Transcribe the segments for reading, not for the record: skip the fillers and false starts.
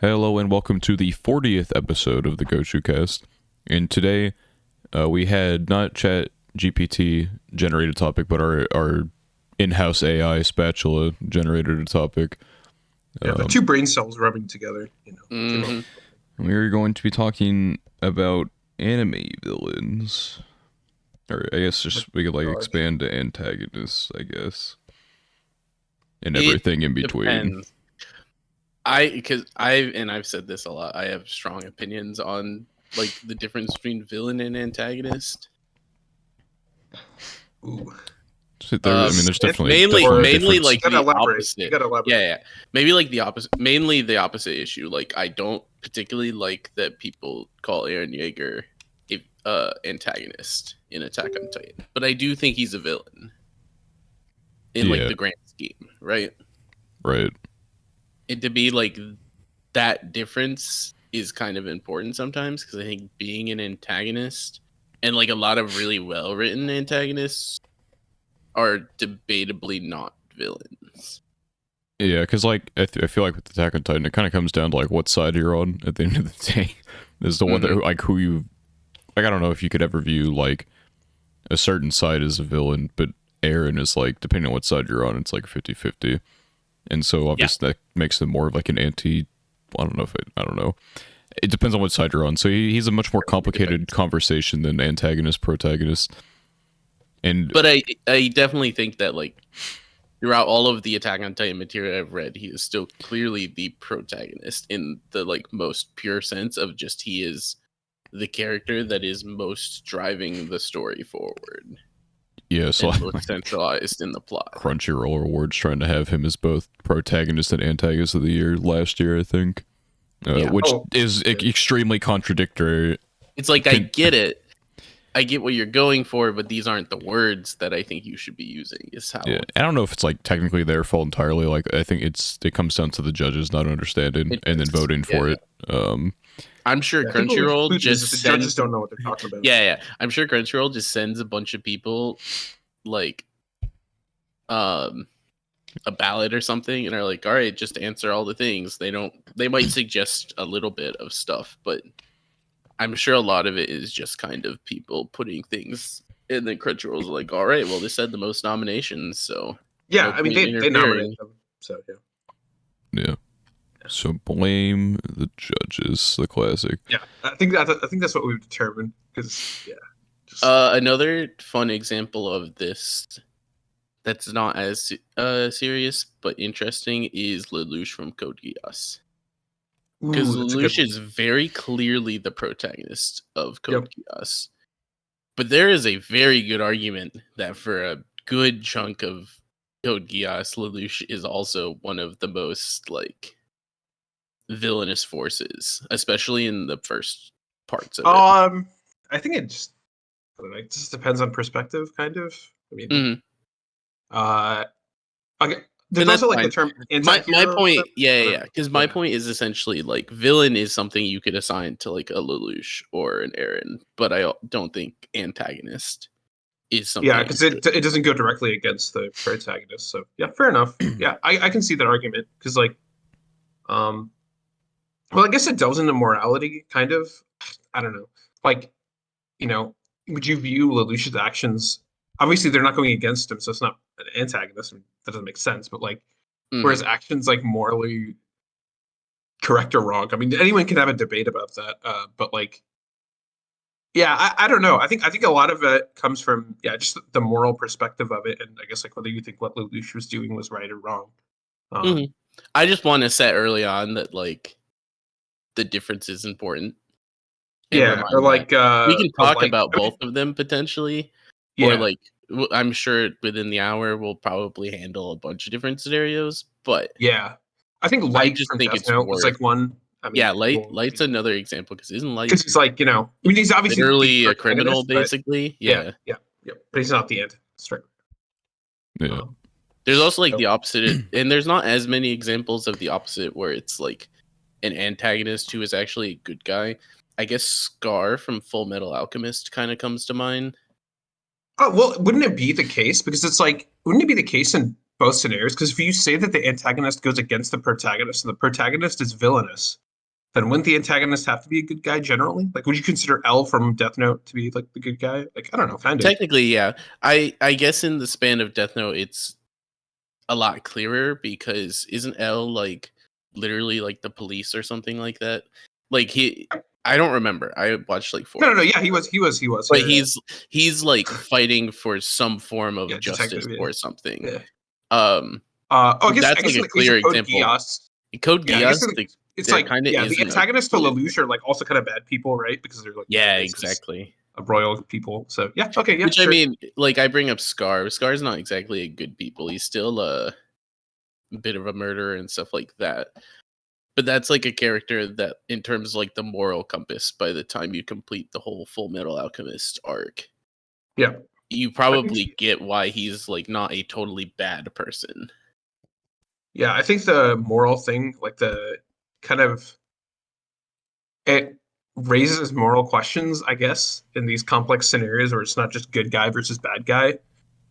Hello and welcome to the 40th episode of the Gochuucast. And today we had not Chat GPT generated topic, but our in-house AI spatula generated a topic. Yeah, the two brain cells rubbing together, We're going to be talking about anime villains. Or I guess just we could expand to antagonists, I guess. And everything in between. Depends. I've said this a lot. I have strong opinions on the difference between villain and antagonist. Ooh. There's definitely mainly like the opposite. You gotta elaborate. Yeah. Maybe the opposite. Mainly the opposite issue. I don't particularly like that people call Eren Yeager a antagonist in Attack on Titan, but I do think he's a villain in the grand scheme, right? Right. And to be that difference is kind of important sometimes, because I think being an antagonist and a lot of really well written antagonists are debatably not villains. Yeah, because I feel like with Attack on Titan, it kind of comes down to what side you're on at the end of the day. Is the one that who you I don't know if you could ever view a certain side as a villain, but Eren is depending on what side you're on, it's 50-50. And so obviously that makes him more of an anti. I don't know. It depends on what side you're on. So he's a much more complicated conversation than antagonist protagonist. But I definitely think that throughout all of the Attack on Titan material I've read, he is still clearly the protagonist in the most pure sense of just he is the character that is most driving the story forward. Yeah, so most centralized in the plot. Crunchyroll Awards trying to have him as both protagonist and antagonist of the year last year, I think, which is extremely contradictory. It's I get it. I get what you're going for, but these aren't the words that I think you should be using. Is how. Yeah, I don't know if it's technically their fault entirely. I think it comes down to the judges not understanding and then voting for it. I'm sure Crunchyroll the judges don't know what they're talking about. Yeah. I'm sure Crunchyroll just sends a bunch of people a ballot or something, and are all right, just answer all the things. They might suggest a little bit of stuff, but I'm sure a lot of it is just kind of people putting things, and then Crunchyroll's all right, well, this had the most nominations, so yeah, they nominate them, so yeah. So blame the judges, the classic. Yeah, I think that's what we've determined. Because another fun example of this that's not as serious but interesting is Lelouch from Code Geass. Because Lelouch is very clearly the protagonist of Code Geass. But there is a very good argument that for a good chunk of Code Geass, Lelouch is also one of the most villainous forces, especially in the first parts of it. I think it just depends on perspective, kind of. Okay. There's also the term my point, because my point is essentially villain is something you could assign to a Lelouch or an Eren, but I don't think antagonist is something. Yeah, because it doesn't go directly against the protagonist. So yeah, fair enough. Yeah, I can see that argument because well, I guess it delves into morality, kind of. I don't know. Would you view Lelouch's actions? Obviously, they're not going against him, so it's not an antagonist. That doesn't make sense. But whereas actions morally correct or wrong. Anyone can have a debate about that. But I don't know. I think a lot of it comes from just the moral perspective of it, and I guess whether you think what Lelouch was doing was right or wrong. I just want to set early on that the difference is important. Yeah, or we can talk about both of them potentially. Yeah. Or I'm sure within the hour we'll probably handle a bunch of different scenarios. But yeah, I think Light just from think Death Note was one. Light's another example because isn't Light? Because he's he's obviously literally a criminal, basically. Yeah. But he's not the end. Straight. Yeah. There's also the opposite, and there's not as many examples of the opposite where it's an antagonist who is actually a good guy. I guess Scar from Full Metal Alchemist kind of comes to mind. Oh, well, wouldn't it be the case? Because it's wouldn't it be the case in both scenarios? Because if you say that the antagonist goes against the protagonist and the protagonist is villainous, then wouldn't the antagonist have to be a good guy generally? Like, would you consider L from Death Note to be like the good guy? Like, I don't know, kind of. Technically, yeah. I guess in the span of Death Note, it's a lot clearer because isn't L like literally like the police or something like that? Like I don't remember. I watched like 4 No. episodes. Yeah, he was. But Yeah, he's like fighting for some form of yeah, justice detective. Yeah, or something. yeah. Um, I that's guess like in a the case clear of Code example. Geass, Code yeah, I guess Geass, it's there like kind of yeah, the isn't a antagonists to good. Lelouch are like also kind of bad people, right? Because they're like Yeah, racist, exactly. royal people. So yeah, okay, yeah, Which I sure. mean, like I bring up Scar. Scar's not exactly a good people. He's still a bit of a murderer and stuff like that. But that's like a character that, in terms of like the moral compass, by the time you complete the whole Full Metal Alchemist arc, Yeah, you I think probably get why he's like not a totally bad person. yeah, I think the moral thing, like the kind of it raises moral questions, I guess, in these complex scenarios where it's not just good guy versus bad guy.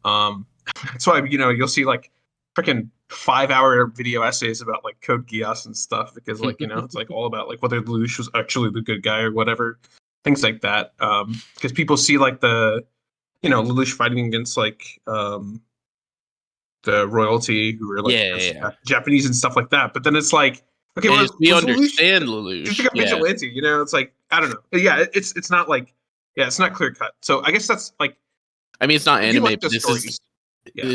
Um, that's why you'll see like freaking 5 hour video essays about like Code Geass and stuff because like it's like all about like whether Lelouch was actually the good guy or whatever, things like that. Because people see like the Lelouch fighting against like the royalty who are like Yeah, against yeah. Japanese and stuff like that. But then it's like, okay, And we was Lelouch understand just Lelouch. like a Yeah. vigilante? It's like I don't know. Yeah, it's not like it's not clear cut. So I guess that's like I mean, it's not I do anime, like but the this is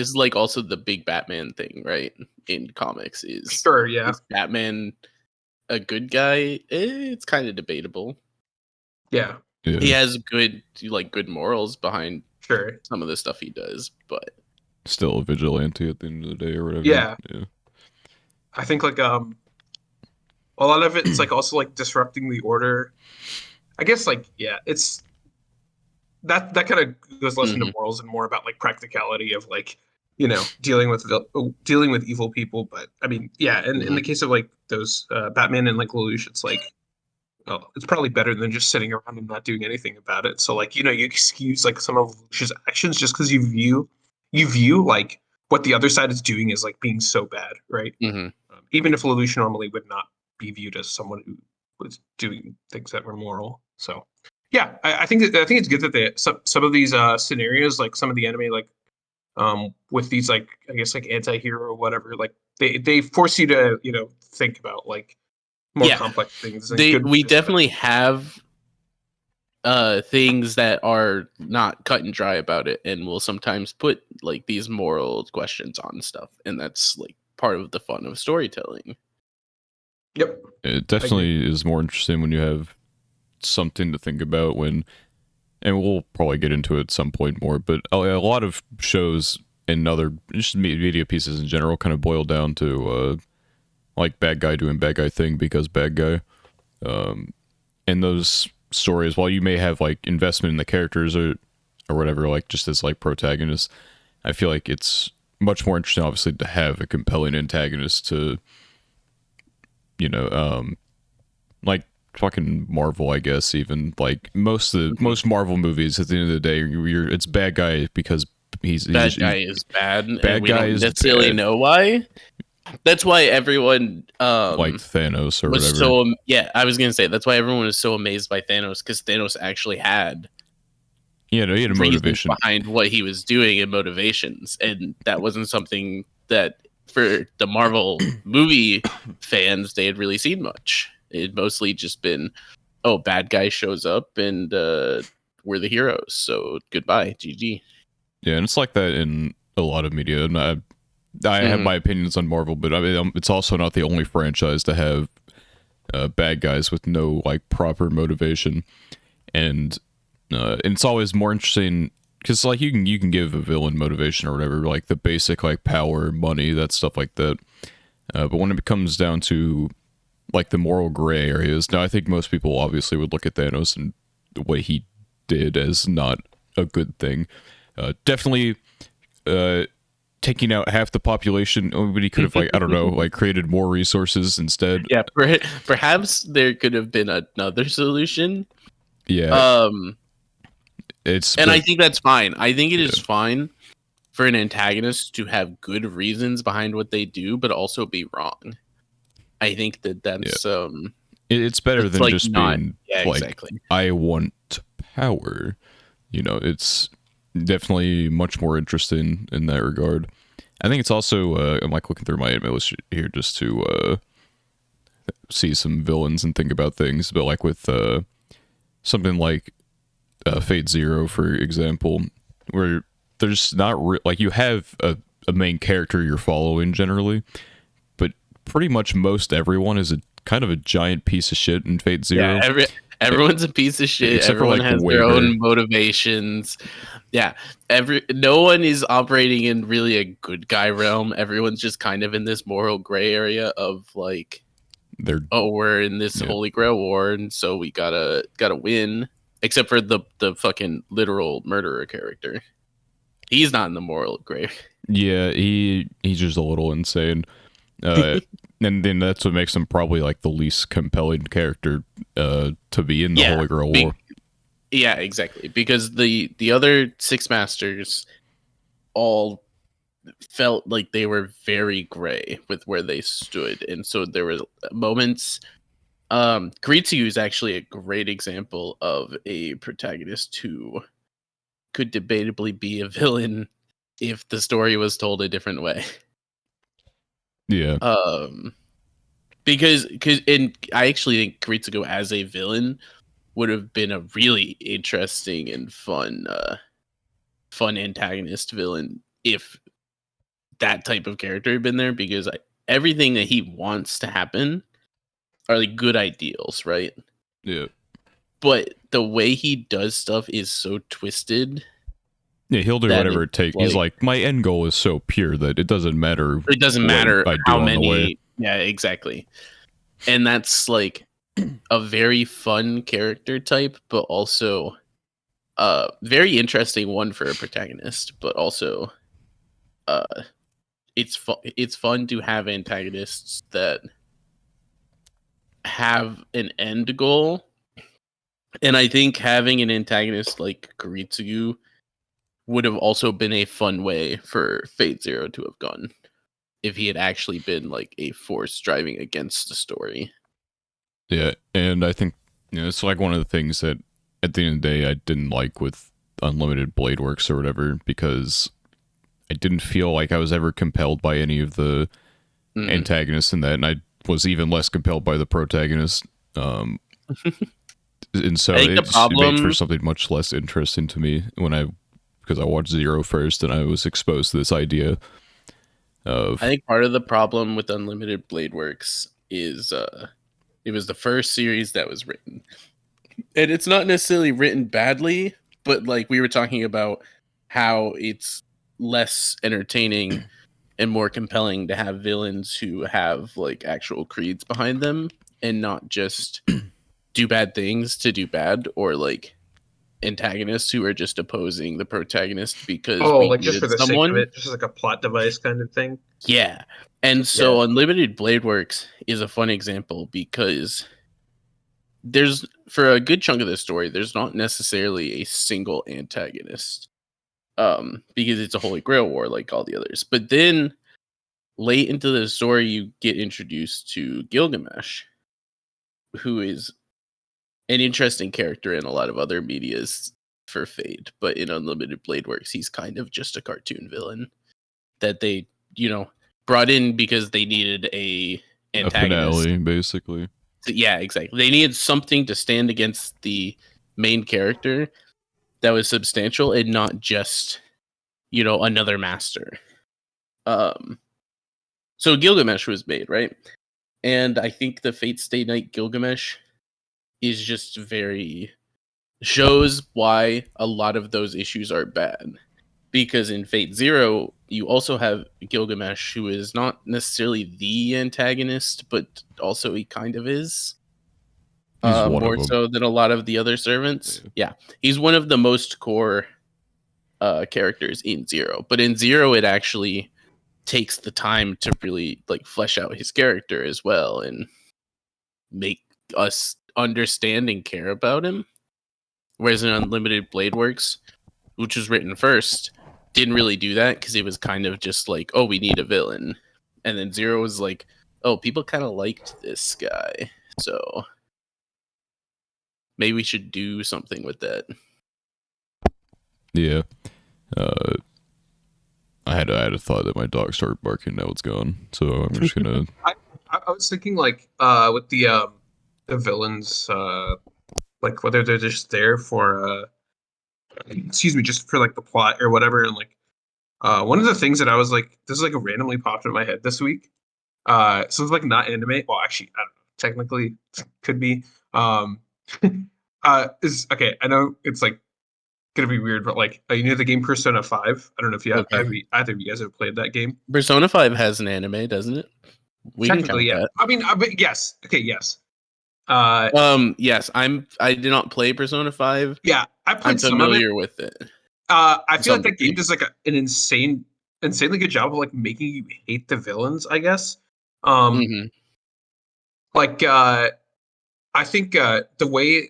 stories. like also the big Batman thing, right? In comics, Sure, yeah, is Batman a good guy? It's kind of debatable. yeah, He Yeah. has good morals behind sure, some of the stuff he does, but Still a vigilante at the end of the day or whatever. yeah. Yeah. I think like a lot of it's like also like disrupting the order. I guess like yeah, it's that kind of goes less into mhm, morals and more about like practicality of like dealing with evil people. But I mean, yeah, and in mhm. the case of like those Batman and like Lelouch, it's like well, it's probably better than just sitting around and not doing anything about it. So like you excuse like some of Lelouch's actions just because you view like what the other side is doing as like being so bad, right? Mhm. Even if Lelouch normally would not be viewed as someone who was doing things that were moral. So yeah, I think it's good that some of these scenarios, like some of the anime, like with these like I guess like anti-hero or whatever, like they force you to think about like more Yeah, complex things and good we versus bad. definitely have things that are not cut and dry about it, and will sometimes put like these moral questions on stuff, and that's like part of the fun of storytelling. Yep, It I agree. definitely is more interesting when you have something to think about when, and we'll probably get into it at some point more, but a lot of shows and other just media pieces in general kind of boil down to like bad guy doing bad guy thing because bad guy. And those stories, while you may have like investment in the characters or whatever, like just as like protagonists, I feel like it's much more interesting, obviously, to have a compelling antagonist to, you know, like fucking Marvel, I guess. Even like most Marvel movies, at the end of the day, it's bad guy because Bad guy is bad, and bad we guy don't is necessarily bad, know why. That's why everyone like Thanos or was whatever. so yeah, I was gonna say that's why everyone was so amazed by Thanos, because Thanos actually had Yeah, no, he had a reasons motivation. behind what he was doing and motivations, and that wasn't something that for the Marvel movie fans they had really seen much. It had mostly just been, oh, bad guy shows up and we're the heroes, so goodbye, GG. Yeah, and it's like that in a lot of media. And I have Hmm. my opinions on Marvel, but I mean, it's also not the only franchise to have bad guys with no like proper motivation, and it's always more interesting because like you can give a villain motivation or whatever, like the basic like power, money, that stuff like that. But when it comes down to like the moral gray areas, now I think most people obviously would look at Thanos and the way he did as not a good thing. Definitely uh, taking out half the population, but he could have like I don't know, like created more resources instead. Yeah, perhaps there could have been another solution. Yeah, Um, it's and I but think that's fine. I think it is yeah, fine for an antagonist to have good reasons behind what they do, but also be wrong. I think that yeah. that's It's better than like just not, being yeah, like, exactly. I want power. You know, it's definitely much more interesting in that regard. I think it's also, I'm like looking through my anime list here just to see some villains and think about things, but like with something like Fate Zero, for example, where there's not like you have a main character you're following generally, but pretty much most everyone is a kind of a giant piece of shit in Fate Zero. Yeah, everyone's a piece of shit. Except for, Everyone like, has their own motivations. Yeah, no one is operating in really a good guy realm. Everyone's just kind of in this moral gray area of like, we're in this Holy Grail war, and so we gotta win. Except for the fucking literal murderer character, he's not in the moral gray. Yeah, he's just a little insane. And then that's what makes him probably like the least compelling character to be in the Holy Grail War. Yeah, exactly. Because the other six masters all felt like they were very gray with where they stood, and so there were moments. Gritsu is actually a great example of a protagonist who could debatably be a villain if the story was told a different way. Yeah. Because I actually think Gritsuko as a villain would have been a really interesting and fun antagonist villain if that type of character had been there, because everything that he wants to happen are like good ideals, right? Yeah. But the way he does stuff is so twisted. Yeah, he'll do whatever it takes. He's like, my end goal is so pure that it doesn't matter. It doesn't matter how many. Way. Yeah, exactly. And that's like a very fun character type, but also very interesting one for a protagonist. But also, it's fun to have antagonists that have an end goal. And I think having an antagonist like Kuritsugu would have also been a fun way for Fate Zero to have gone if he had actually been like a force driving against the story. Yeah, and I think it's like one of the things that at the end of the day I didn't like with Unlimited Blade Works or whatever, because I didn't feel like I was ever compelled by any of the antagonists in that, and I was even less compelled by the protagonist. And so it made for something much less interesting to me because I watched Zero first and I was exposed to this idea of. I think part of the problem with Unlimited Blade Works is it was the first series that was written, and it's not necessarily written badly, but like we were talking about how it's less entertaining and more compelling to have villains who have like actual creeds behind them and not just do bad things to do bad, or like antagonists who are just opposing the protagonist because like just for the sake of it, just like a plot device kind of thing. Yeah. And so Unlimited Blade Works is a fun example because there's, for a good chunk of the story, there's not necessarily a single antagonist. Because it's a Holy Grail war like all the others. But then late into the story you get introduced to Gilgamesh, who is an interesting character in a lot of other medias for Fate, but in Unlimited Blade Works he's kind of just a cartoon villain that they, brought in because they needed a antagonist. A finale, basically. Yeah, exactly. They needed something to stand against the main character that was substantial and not just, another master. So Gilgamesh was made, right? And I think the Fate Stay Night Gilgamesh is just shows why a lot of those issues are bad. Because in Fate Zero, you also have Gilgamesh, who is not necessarily the antagonist, but also he kind of is. He's more so than a lot of the other servants. Yeah. He's one of the most core characters in Zero. But in Zero, it actually takes the time to really like flesh out his character as well and make us understand and care about him. Whereas in Unlimited Blade Works, which was written first, didn't really do that because it was kind of just like, oh, we need a villain. And then Zero was like, oh, people kind of liked this guy. So maybe we should do something with that. Yeah. I had a thought that my dog started barking. Now it's gone. So I'm just gonna. I was thinking like with the villains like whether they're just there for excuse me, just for like the plot or whatever, and like one of the things that I was like, this is like randomly popped in my head this week. So it's like not anime. Well, actually, I don't know. Technically, could be. Um, is okay. I know it's like gonna be weird, but like you know the game Persona 5. I don't know if Okay. either of you guys have played that game. Persona 5 has an anime, doesn't it? We can Technically, count yeah. that. I mean, but yes. Okay, yes. Yes, I did not play Persona 5. Yeah, I I'm played some of it. familiar with it I to feel some like that game degree. does like an insanely good job of like making you hate the villains, I guess. Um, Hmm. like I think the way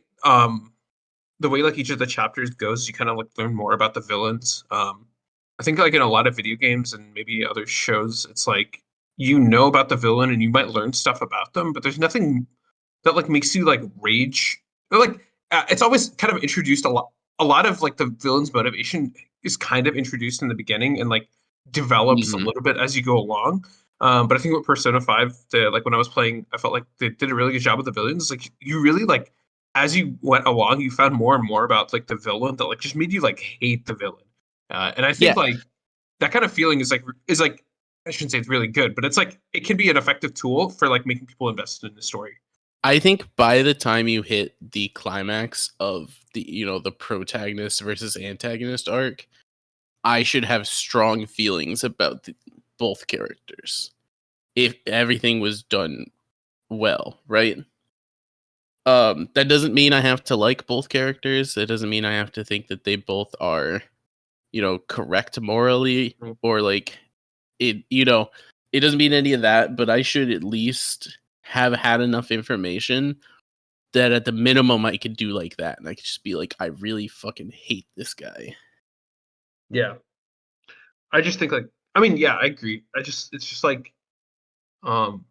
like each of the chapters goes, you kind of like learn more about the villains. I think like in a lot of video games and maybe other shows, it's like you know about the villain and you might learn stuff about them, but there's nothing that like makes you like rage. Or, like it's always kind of introduced a lot. A lot of like the villain's motivation is kind of introduced in the beginning and like develops a Hmm. little bit as you go along. But I think with Persona 5, like when I was playing, I felt like they did a really good job with the villains. Like you really like as you went along, you found more and more about like the villain that like just made you like hate the villain. And I think Yeah, like that kind of feeling is like I shouldn't say it's really good, but it's like it can be an effective tool for like making people invested in the story. I think by the time you hit the climax of the protagonist versus antagonist arc, I should have strong feelings about both characters if everything was done well, right? That doesn't mean I have to like both characters. That doesn't mean I have to think that they both are, correct morally Mm. or like it, it doesn't mean any of that, but I should at least have had enough information that at the minimum I could do like that. And I could just be like, I really fucking hate this guy. Yeah. I just think like I mean, yeah, I agree. It's just like um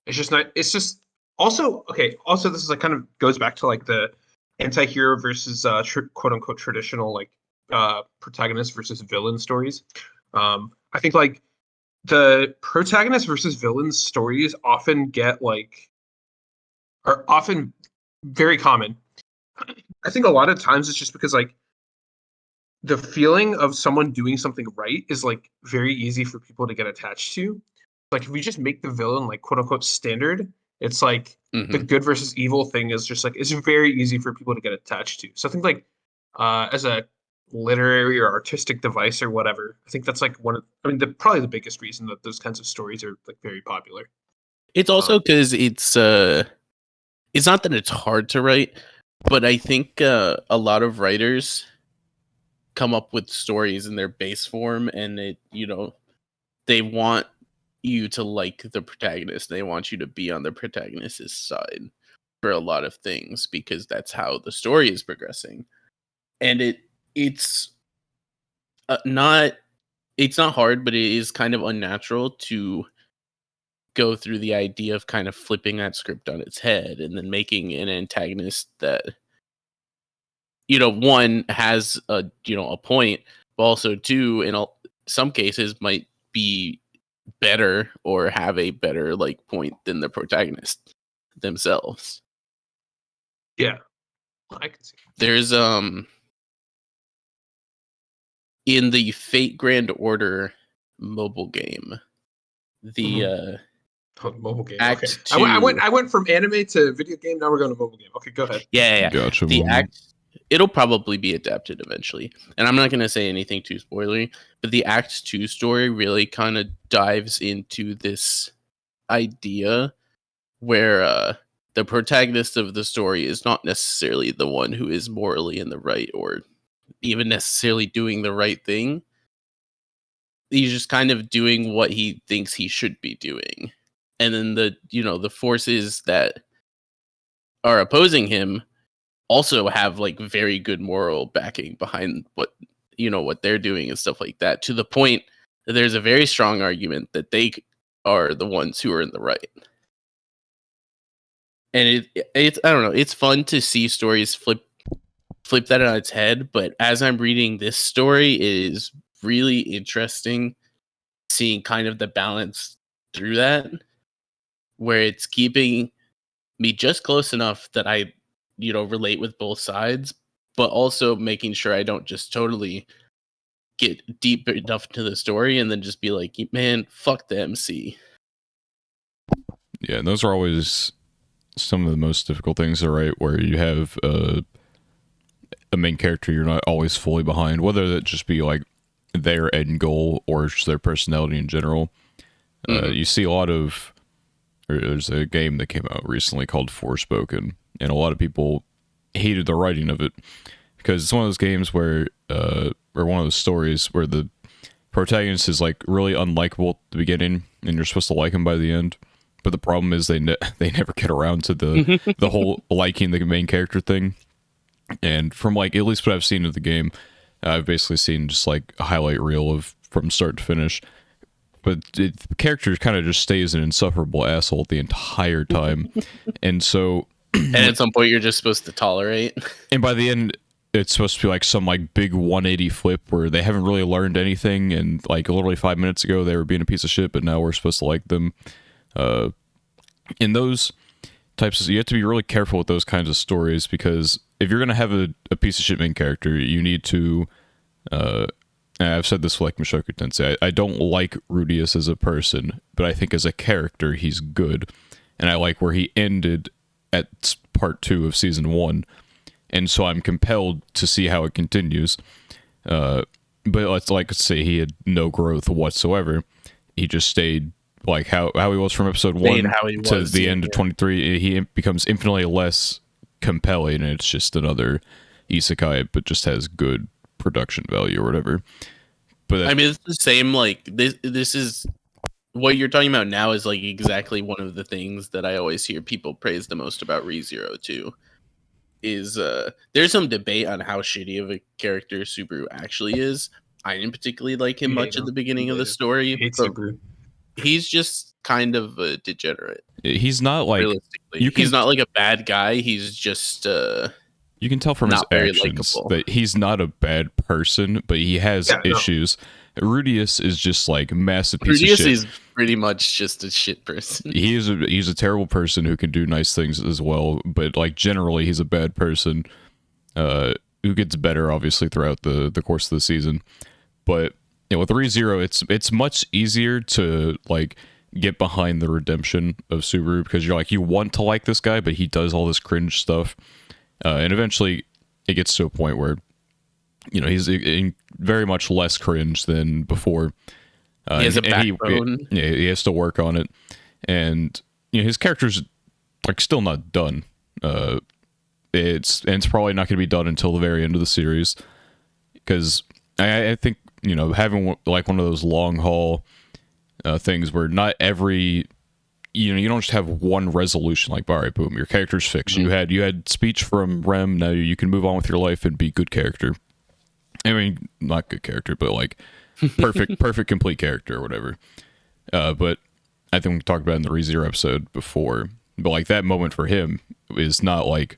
it's just not it's just also okay, also this is like kind of goes back to like the anti-hero versus quote unquote traditional like protagonist versus villain stories. I think like the protagonist versus villain stories often get like are often very common. I think a lot of times it's just because like the feeling of someone doing something right is like very easy for people to get attached to. Like if we just make the villain like quote unquote standard, it's like the Hmm. good versus evil thing is just like it's very easy for people to get attached to. So I think like as a literary or artistic device or whatever, I think that's like one of I mean probably the biggest reason that those kinds of stories are like very popular. It's Um also because it's not that it's hard to write, but I think a lot of writers come up with stories in their base form, and they want you to like the protagonist. They want you to be on the protagonist's side for a lot of things because that's how the story is progressing. And it's not it's not hard, but it is kind of unnatural to go through the idea of kind of flipping that script on its head and then making an antagonist that one has a point, but also two some cases might be better or have a better like point than the protagonist themselves. yeah, I can see. There's in the Fate Grand Order mobile game, the Mhm. Oh, mobile game. Okay. Act 2. I went from anime to video game. Now we're going to mobile game. Okay, go ahead. Yeah. Gotcha. The Moment. Act it'll probably be adapted eventually. And I'm not going to say anything too spoilery, but the Act 2 story really kind of dives into this idea where the protagonist of the story is not necessarily the one who is morally in the right or even necessarily doing the right thing. He's just kind of doing what he thinks he should be doing. And then the forces that are opposing him also have like very good moral backing behind what they're doing and stuff like that, to the point that there's a very strong argument that they are the ones who are in the right. And it's I don't know, it's fun to see stories flip that on its head, but as I'm reading this story, it is really interesting seeing kind of the balance through that, where it's keeping me just close enough that I, relate with both sides, but also making sure I don't just totally get deep enough into the story and then just be like, man, fuck the MC. Yeah, and those are always some of the most difficult things to write, where you have a main character you're not always fully behind, whether that just be like their end goal or just their personality in general. You see a lot of, there's a game that came out recently called Forspoken, and a lot of people hated the writing of it because it's one of those games where, or one of those stories where the protagonist is like really unlikable at the beginning, and you're supposed to like him by the end. But the problem is they never get around to the whole liking the main character thing. And from like at least what I've seen of the game, I've basically seen just like a highlight reel of from start to finish. But the character kind of just stays an insufferable asshole the entire time, and so And at some point, you're just supposed to tolerate. And by the end, it's supposed to be like some like big 180 flip where they haven't really learned anything, and like literally 5 minutes ago they were being a piece of shit, but now we're supposed to like them. In those types of, you have to be really careful with those kinds of stories, because if you're gonna have a piece of shit main character, you need to. I've said this with like Mushoku Tensei. I don't like Rudius as a person, but I think as a character he's good, and I like where he ended at part 2 of season 1, and so I'm compelled to see how it continues. But let's say he had no growth whatsoever. He just stayed like how he was from episode 1 to the end of 23. He becomes infinitely less compelling, and it's just another isekai, but just has good production value or whatever. But I mean, it's the same. Like this is what you're talking about now is like exactly one of the things that I always hear people praise the most about ReZero too. Is there's some debate on how shitty of a character Subaru actually is. I didn't particularly like him much at the beginning of the story. I hate But Subaru. he's just kind of a degenerate. He's not like, realistically, he's not like a bad guy. He's just you can tell from his actions that he's not a bad person, but he has issues. No. Rudius is just like massive piece of shit. Rudius is pretty much just a shit person. He's a terrible person who can do nice things as well, but like generally he's a bad person who gets better obviously throughout the course of the season. But with ReZero, it's much easier to like get behind the redemption of Subaru, because you're like, you want to like this guy, but he does all this cringe stuff. And eventually it gets to a point where, he's very much less cringe than before. He has a backbone. He has to work on it. And his character's like still not done. It's probably not going to be done until the very end of the series. Because I think, having like one of those long haul things where not every... you don't just have one resolution like, all right, boom, your character's fixed. Mm-hmm. You had speech from Rem, now you can move on with your life and be good character. I mean, not good character, but like perfect complete character or whatever. But I think we talked about it in the ReZero episode before, but like that moment for him is not like,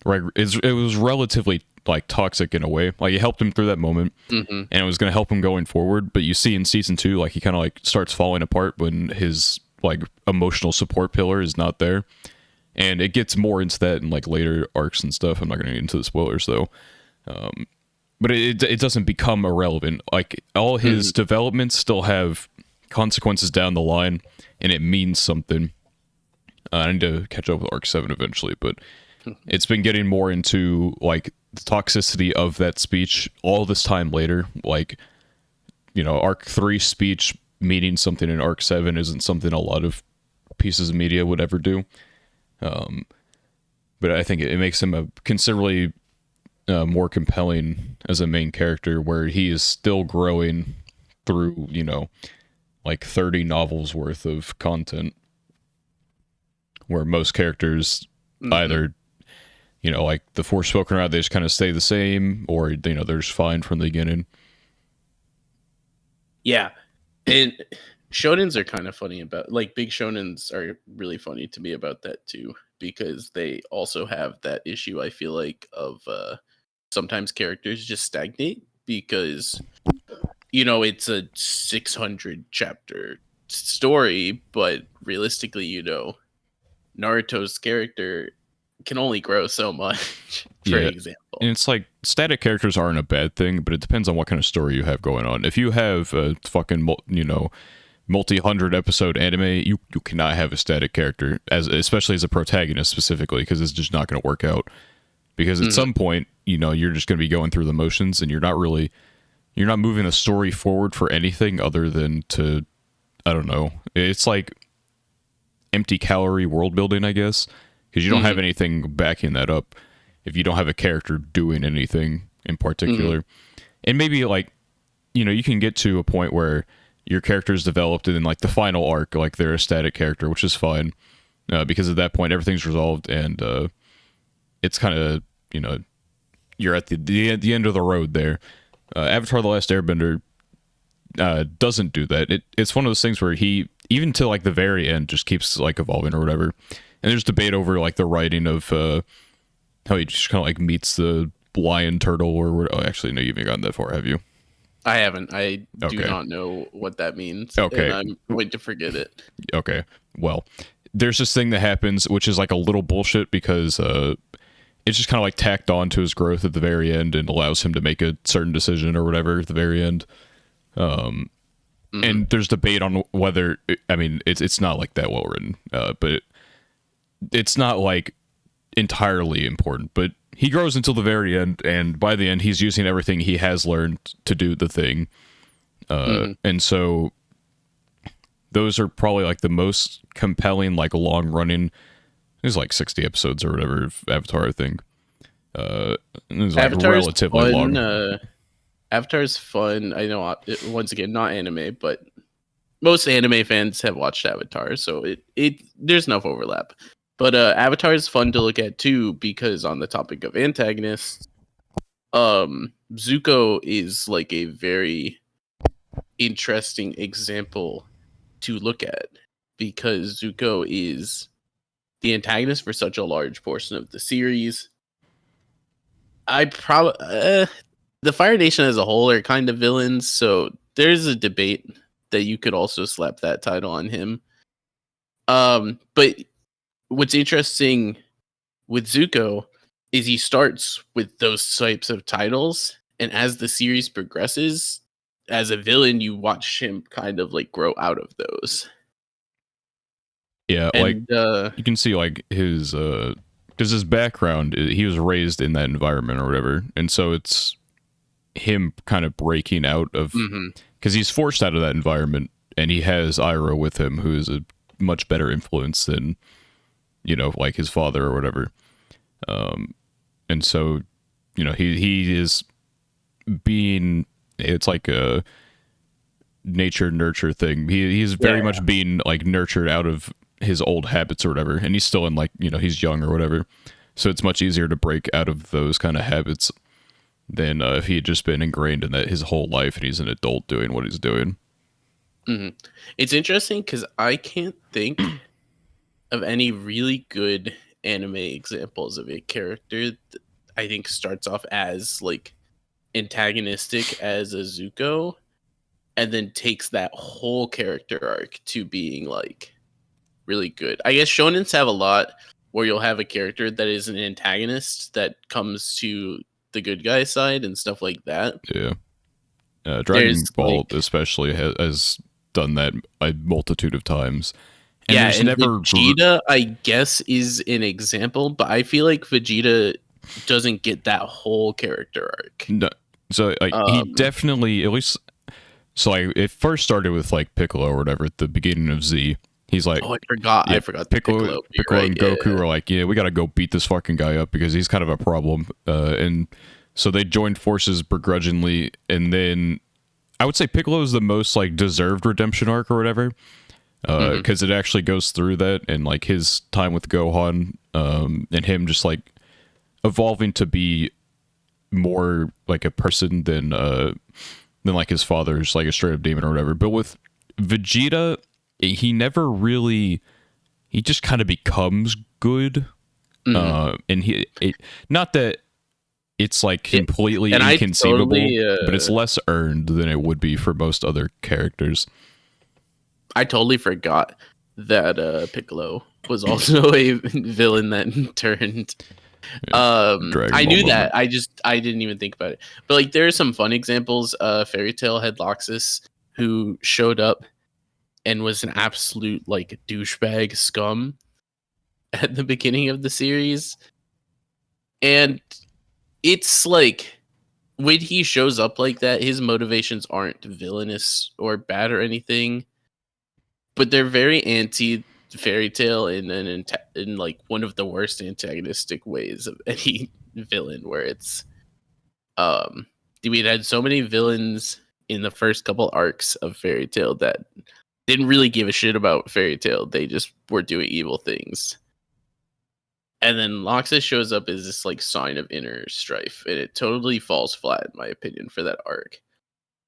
right, it was relatively like toxic in a way. Like it helped him through that moment, and it was going to help him going forward. But you see in season 2, like he kind of like starts falling apart when his like emotional support pillar is not there, and it gets more into that in like later arcs and stuff. I'm not going to get into the spoilers though, but it doesn't become irrelevant. Like all his developments still have consequences down the line, and it means something. I need to catch up with arc 7 eventually, but it's been getting more into like the toxicity of that speech all this time later. Like, arc 3 speech meaning something in arc 7 isn't something a lot of pieces of media would ever do. But I think it makes him a considerably more compelling as a main character, where he is still growing through, like 30 novels worth of content, where most characters either, like the Forspoken route, they just kind of stay the same, or, they're just fine from the beginning. Yeah. And shonens are kind of funny about, like, big shonens are really funny to me about that too, because they also have that issue, I feel like, of sometimes characters just stagnate because, it's a 600 chapter story, but realistically, Naruto's character can only grow so much, for example. And it's like, static characters aren't a bad thing, but it depends on what kind of story you have going on. If you have a fucking, multi-hundred episode anime, you cannot have a static character, especially as a protagonist specifically, because it's just not going to work out. Because at some point, you're just going to be going through the motions, and you're not moving the story forward for anything other than to, I don't know. It's like empty calorie world building, I guess, because you don't have anything backing that up if you don't have a character doing anything in particular. And maybe like, you can get to a point where your character is developed and in like the final arc, like they're a static character, which is fine, because at that point everything's resolved and it's kind of, you're at the end of the road there. Avatar: The Last Airbender doesn't do that. It's one of those things where he, even to like the very end, just keeps like evolving or whatever. And there's debate over like the writing of how he just kind of like meets the lion turtle or actually, no, you haven't gotten that far, have you? I haven't. I do not know what that means. Okay. And I'm going to forget it. Okay. Well, there's this thing that happens, which is like a little bullshit because it's just kind of like tacked on to his growth at the very end and allows him to make a certain decision or whatever at the very end. And there's debate on whether, I mean, it's not like that well written, but it's not like entirely important, but he grows until the very end, and by the end he's using everything he has learned to do the thing. And so those are probably like the most compelling, like long running. There's like 60 episodes or whatever of Avatar, I think. It's like Avatar's relatively fun, long. Avatar's fun. I know, once again, not anime, but most anime fans have watched Avatar, so it there's enough overlap. But Avatar is fun to look at too, because on the topic of antagonists, Zuko is like a very interesting example to look at, because Zuko is the antagonist for such a large portion of the series. I probably the Fire Nation as a whole are kind of villains, so there's a debate that you could also slap that title on him. But what's interesting with Zuko is he starts with those types of titles, and as the series progresses, as a villain, you watch him kind of like grow out of those. Yeah, and, like you can see like his because his background, he was raised in that environment or whatever, and so it's him kind of breaking out of, because he's forced out of that environment, and he has Iroh with him, who is a much better influence than, like his father or whatever. And so, he is being, it's like a nature nurture thing. He's very much being like nurtured out of his old habits or whatever, and he's still in like, he's young or whatever, so it's much easier to break out of those kind of habits than if he had just been ingrained in that his whole life and he's an adult doing what he's doing. It's interesting because I can't think of any really good anime examples of a character that I think starts off as like antagonistic as a Zuko and then takes that whole character arc to being like really good. I guess shonens have a lot where you'll have a character that is an antagonist that comes to the good guy side and stuff like that. Yeah. Dragon Ball especially has done that a multitude of times. And yeah, and Vegeta, I guess, is an example, but I feel like Vegeta doesn't get that whole character arc. No, so like he definitely, at least, so like it first started with like Piccolo or whatever at the beginning of Z. He's like, I forgot Piccolo and Goku are like, we gotta go beat this fucking guy up because he's kind of a problem. And so they joined forces begrudgingly, and then I would say Piccolo is the most like deserved redemption arc or whatever, because it actually goes through that, and like his time with Gohan, and him just like evolving to be more like a person than like his father's like a straight up demon or whatever. But with Vegeta, he he just kind of becomes good. And not that it's like completely inconceivable, but it's less earned than it would be for most other characters. I totally forgot that Piccolo was also a villain that turned. I knew that. I didn't even think about it. But like, there are some fun examples. Fairy Tail had Loxus, who showed up and was an absolute like douchebag scum at the beginning of the series, and it's like, when he shows up like that, his motivations aren't villainous or bad or anything, but they're very anti Fairy Tail in like one of the worst antagonistic ways of any villain. Where it's we had so many villains in the first couple arcs of Fairy Tail that didn't really give a shit about Fairy Tail. They just were doing evil things. And then Loxus shows up as this like sign of inner strife, and it totally falls flat, in my opinion, for that arc.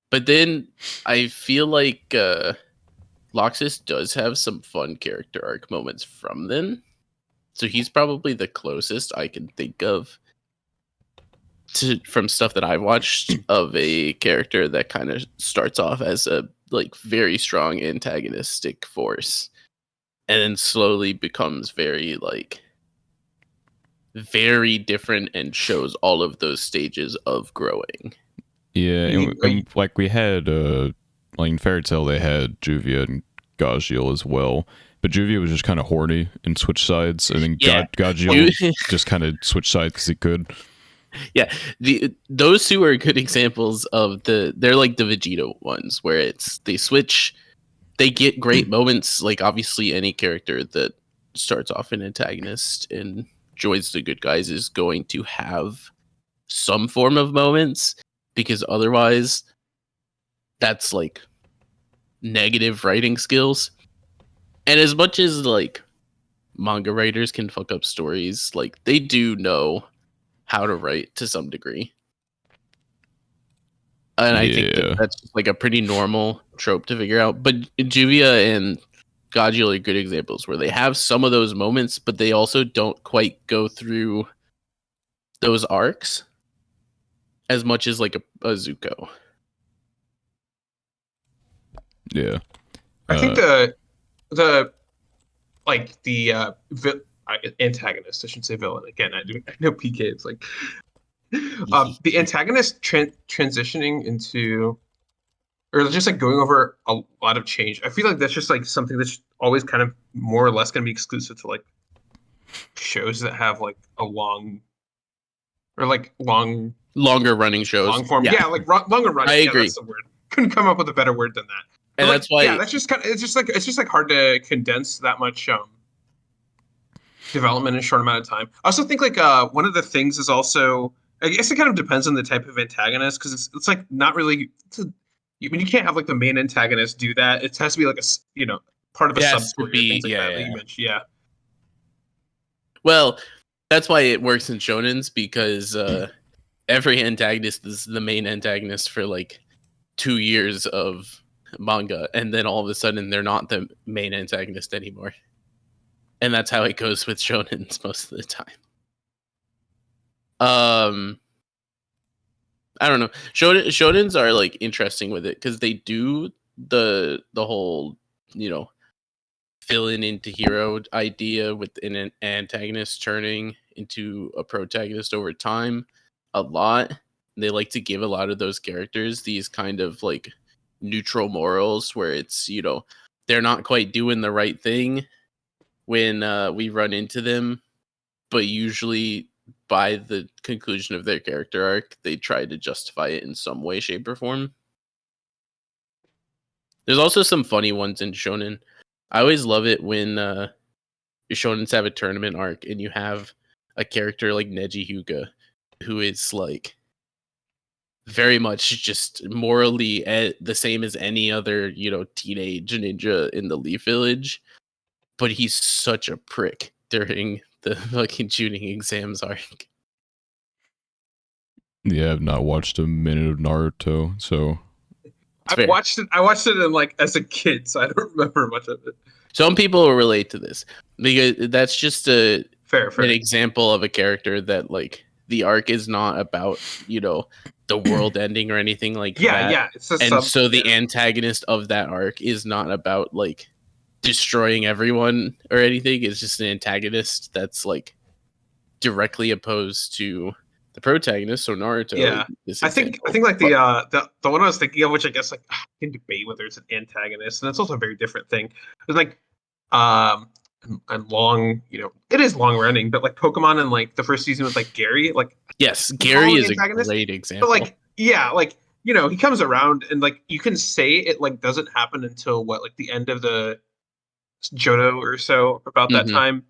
But then I feel like Loxus does have some fun character arc moments from then. So he's probably the closest I can think of from stuff that I've watched of a character that kind of starts off as a like very strong antagonistic force and then slowly becomes very different and shows all of those stages of growing. Yeah, and like we had like in Fairy Tail they had Juvia and Gajiel as well, but Juvia was just kind of horny and switched sides, and then Gajiel just kind of switched sides because he could. Yeah, those two are good examples of they're like the Vegeta ones, where it's they switch, they get great moments. Like obviously any character that starts off an antagonist and joins the good guys is going to have some form of moments, because otherwise that's like negative writing skills. And as much as like manga writers can fuck up stories, like they do know how to write to some degree. And I think that's just like a pretty normal trope to figure out. But Juvia and Gajiel are good examples where they have some of those moments, but they also don't quite go through those arcs as much as like a Zuko. Yeah. I think the antagonist, I shouldn't say villain. Again, I know PK. It's like the antagonist transitioning into, or just like going over a lot of change. I feel like that's just like something that's always kind of more or less going to be exclusive to like shows that have like a longer running shows, long form. Yeah, like longer running. I agree. That's the word. Couldn't come up with a better word than that. And like, that's why, yeah, that's just kind of it's just like hard to condense that much development in a short amount of time. I also think like one of the things is also, I guess it kind of depends on the type of antagonist, because it's like not really. You can't have like the main antagonist do that. It has to be like a part of a sub story or things like that you mentioned. Yeah. Well, that's why it works in shonens, because every antagonist is the main antagonist for like 2 years of manga, and then all of a sudden they're not the main antagonist anymore. And that's how it goes with shonens most of the time. I don't know. Shonens are like interesting with it because they do the whole, villain into hero idea with an antagonist turning into a protagonist over time a lot. They like to give a lot of those characters these kind of like neutral morals where it's, they're not quite doing the right thing when we run into them, but usually by the conclusion of their character arc, they try to justify it in some way, shape, or form. There's also some funny ones in shonen. I always love it when shonens have a tournament arc and you have a character like Neji Hyuga, who is like very much just morally the same as any other, teenage ninja in the Leaf Village, but he's such a prick during the fucking tuning exams arc. Yeah, I've not watched a minute of Naruto, so I watched it in like as a kid, so I don't remember much of it. Some people will relate to this because that's just an Fair. example of a character that like the arc is not about, you know, the world ending or anything like that. Yeah. It's a And so the antagonist of that arc is not about like destroying everyone or anything. It's just an antagonist that's like directly opposed to the protagonist. So Naruto. Yeah. This I think example. like the one I was thinking of, which I guess like you can debate whether it's an antagonist, and that's also a very different thing. It's like and long, you know, it is long running, but like Pokemon and like the first season with like Gary, like Yes, you call Gary him is an a antagonist, great but example. like yeah, like you know, he comes around and like you can say it like doesn't happen until what like the end of the Johto or so about that Mhm. time.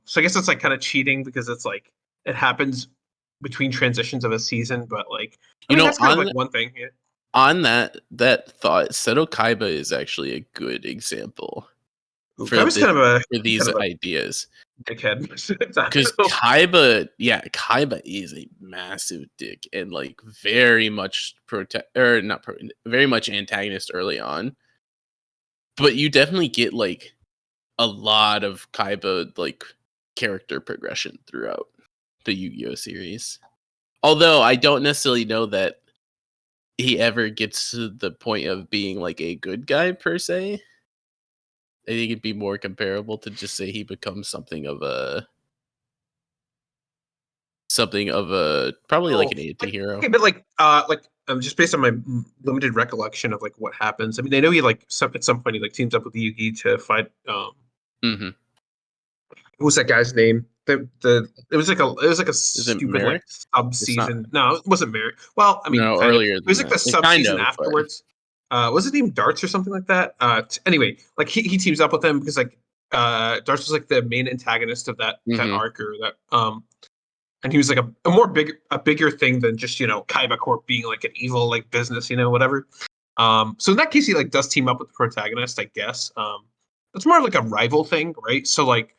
So I guess it's like kind of cheating because it's like it happens between transitions of a season, but like I You mean know, that's kind of like one thing. Yeah. on that thought, Seto Kaiba is actually a good example I for was kind of a these ideas. dickhead. Because Kaiba is a massive dick and like very much very much antagonist early on. But you definitely get like a lot of Kaiba like character progression throughout the Yu-Gi-Oh series. Although I don't necessarily know that he ever gets to the point of being like a good guy per se. I think it'd be more comparable to just say he becomes something of a probably like an anti-hero. Okay, but like just based on my limited recollection of like what happens. I mean, I know he like at some point he like teams up with Yugi to fight Mm-hmm. what was that guy's name? It was like a Is it stupid like Merrick? sub It's not. season. No, it wasn't Mary. Well, I mean, No, kind of. earlier It was than like that. the It's sub kind season of, but afterwards. Was it named Darts or something like that? Anyway, like he teams up with him because like Darts was like the main antagonist of that mm-hmm. arc or that and he was like a bigger thing than just you know Kaiba Corp being like an evil like business, you know, whatever. So in that case, he like does team up with the protagonist, I guess. It's more like a rival thing, right? So like,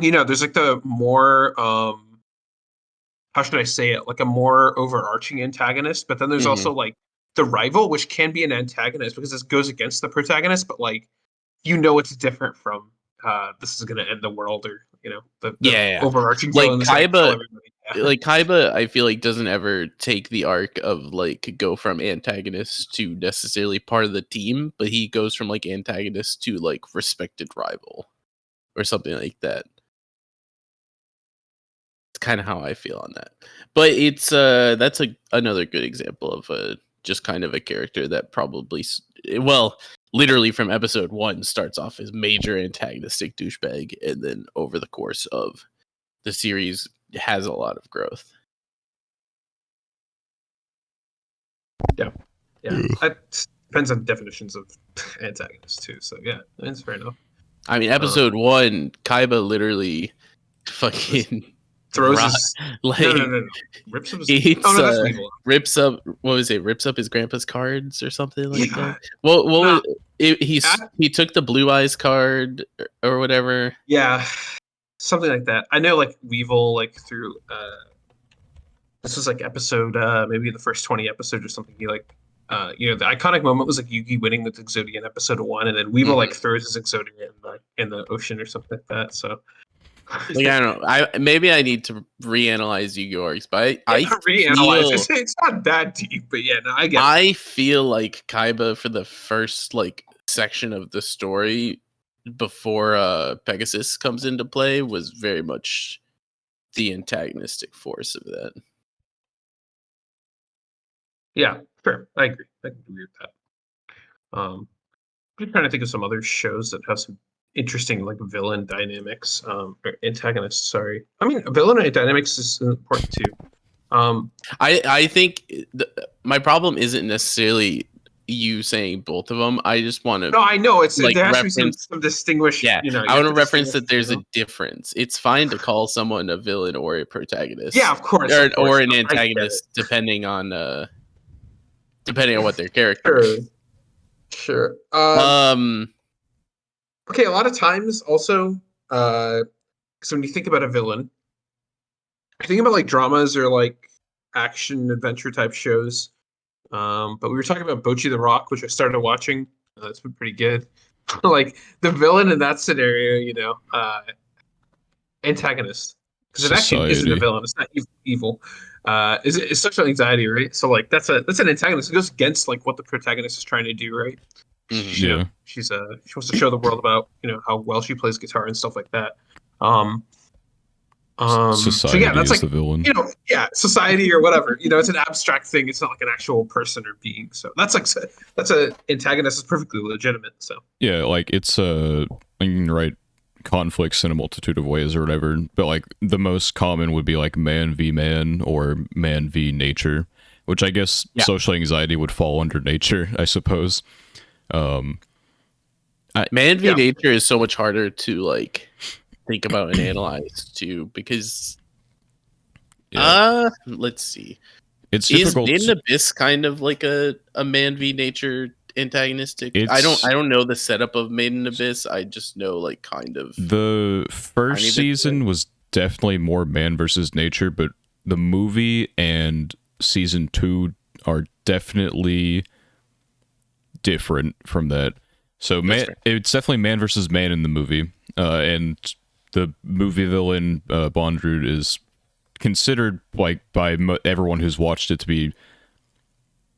you know, there's like the more how should I say it? Like a more overarching antagonist, but then there's Mm-hmm. also like the rival, which can be an antagonist because it goes against the protagonist, but like you know it's different from this is gonna end the world or you know the Yeah. overarching Like villain is gonna kill everybody. Yeah. Like Kaiba, I feel like doesn't ever take the arc of like go from antagonist to necessarily part of the team, but he goes from like antagonist to like respected rival or something like that. It's kind of how I feel on that. But it's that's another good example of just kind of a character that probably well, literally from episode 1 starts off as major antagonistic douchebag and then over the course of the series has a lot of growth. Yeah. It depends on definitions of antagonists too. So yeah, that's fair enough. I mean, episode 1, Kaiba literally fucking throws his like no. Rips up his eats, oh no, that's Weevil. rips up what was it? Rips up his grandpa's cards or something like Yeah. that. What No. was it, he took the Blue Eyes card or whatever. Yeah, something like that. I know like Weevil like through this was like episode maybe the first 20 episodes or something. He like you know the iconic moment was like Yugi winning with Exodia in episode 1, and then Weevil like throws his Exodia in the ocean or something like that. So like I don't know. I need to reanalyze Yu-Gi-Oh! Arcs, but I reanalyze. feel It's not that deep, but yeah, no, I get it. I feel like Kaiba for the first like section of the story before Pegasus comes into play was very much the antagonistic force of that. Yeah, sure. I agree. I can agree with that. I'm trying to think of some other shows that have some interesting like villain dynamics, or antagonists. Sorry, I mean villain dynamics is important too. I think my problem isn't necessarily you saying both of them. I just want to No, I know it's like there has to be reference. some distinguish. Yeah, You know, I you have want to to reference distinguish that the there's a two. difference. It's fine to call someone a villain or a protagonist, Yeah, of course. or an No, I get it. antagonist, depending on what their character Sure, is. sure. Um, Okay, a lot of times also, so when you think about a villain, I think about like dramas or like action adventure type shows. But we were talking about Bochi the Rock, which I started watching. That's been pretty good. Like the villain in that scenario, antagonist, because it actually isn't a Society. villain. It's not evil. Is social anxiety, right? So like that's an antagonist. It goes against like what the protagonist is trying to do, right? Mhm. Yeah. She wants to show the world about how well she plays guitar and stuff like that. Um, so yeah, Society that's is like the villain. yeah, society or whatever. It's an abstract thing. It's not like an actual person or being. So that's a antagonist is perfectly legitimate. So Yeah, like it's you can write conflicts in a multitude of ways or whatever, but like the most common would be like man v man or man v nature, which I guess Yeah. social anxiety would fall under nature, I suppose. Um, Man v Yeah. nature is so much harder to like think about and analyze too, because let's see. it's Is difficult. Made in Abyss kind of like a man v nature antagonistic? I It's don't know the setup of Made in Abyss. I just know like kind of the tiny first bit season was definitely more man versus nature, but the movie and season 2 are definitely different from that. So That's fair. it's definitely man versus man in the movie, and the movie villain Bondrewd is considered like by everyone who's watched it to be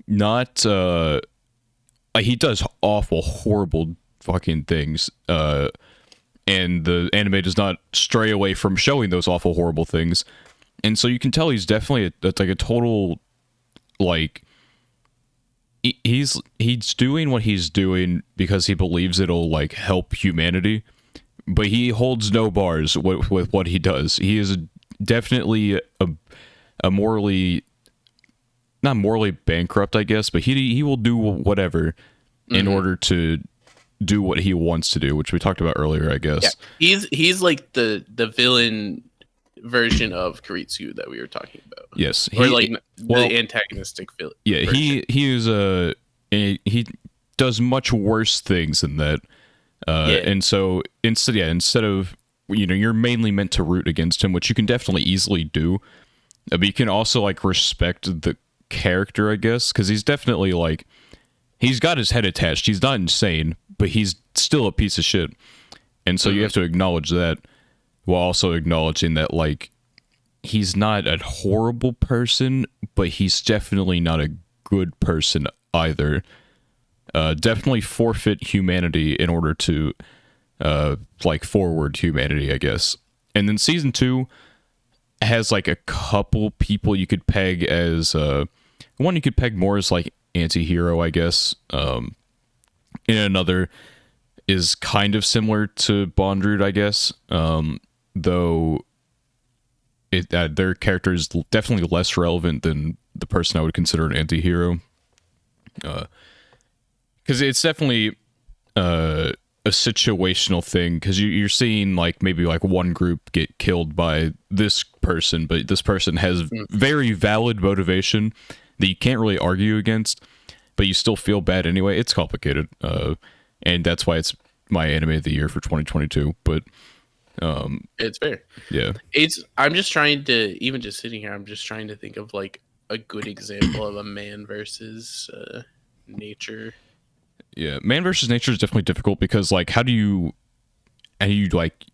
not like he does awful, horrible fucking things, and the anime does not stray away from showing those awful, horrible things, and so you can tell he's definitely that's like a total like he's doing what he's doing because he believes it'll like help humanity, but he holds no bars with what he does. He is definitely a morally not morally bankrupt, I guess, but he will do whatever in order to do what he wants to do, which we talked about earlier, I guess. Yeah, he's like the villain version of Kiritsu that we were talking about. Yes, Or like the antagonistic villain. Yeah, version. he is he does much worse things than that. And so instead of you're mainly meant to root against him, which you can definitely easily do, but you can also like respect the character, I guess, because he's definitely like he's got his head attached. He's not insane, but he's still a piece of shit, and so you have to acknowledge that while also acknowledging that like he's not a horrible person, but he's definitely not a good person either. Definitely forfeit humanity in order to like forward humanity, I guess. And then season 2 has like a couple people you could peg as one you could peg more as like anti-hero, I guess. And another is kind of similar to Bondrewd, I guess. Though their character is definitely less relevant than the person I would consider an anti-hero. Because it's definitely a situational thing, because you're seeing like maybe like one group get killed by this person, but this person has very valid motivation that you can't really argue against, but you still feel bad anyway. It's complicated, and that's why it's my anime of the year for 2022. But it's fair. Yeah, I'm just trying to, even just sitting here, I'm just trying to think of like a good example of a man versus nature. Yeah, man versus nature is definitely difficult because like how do you like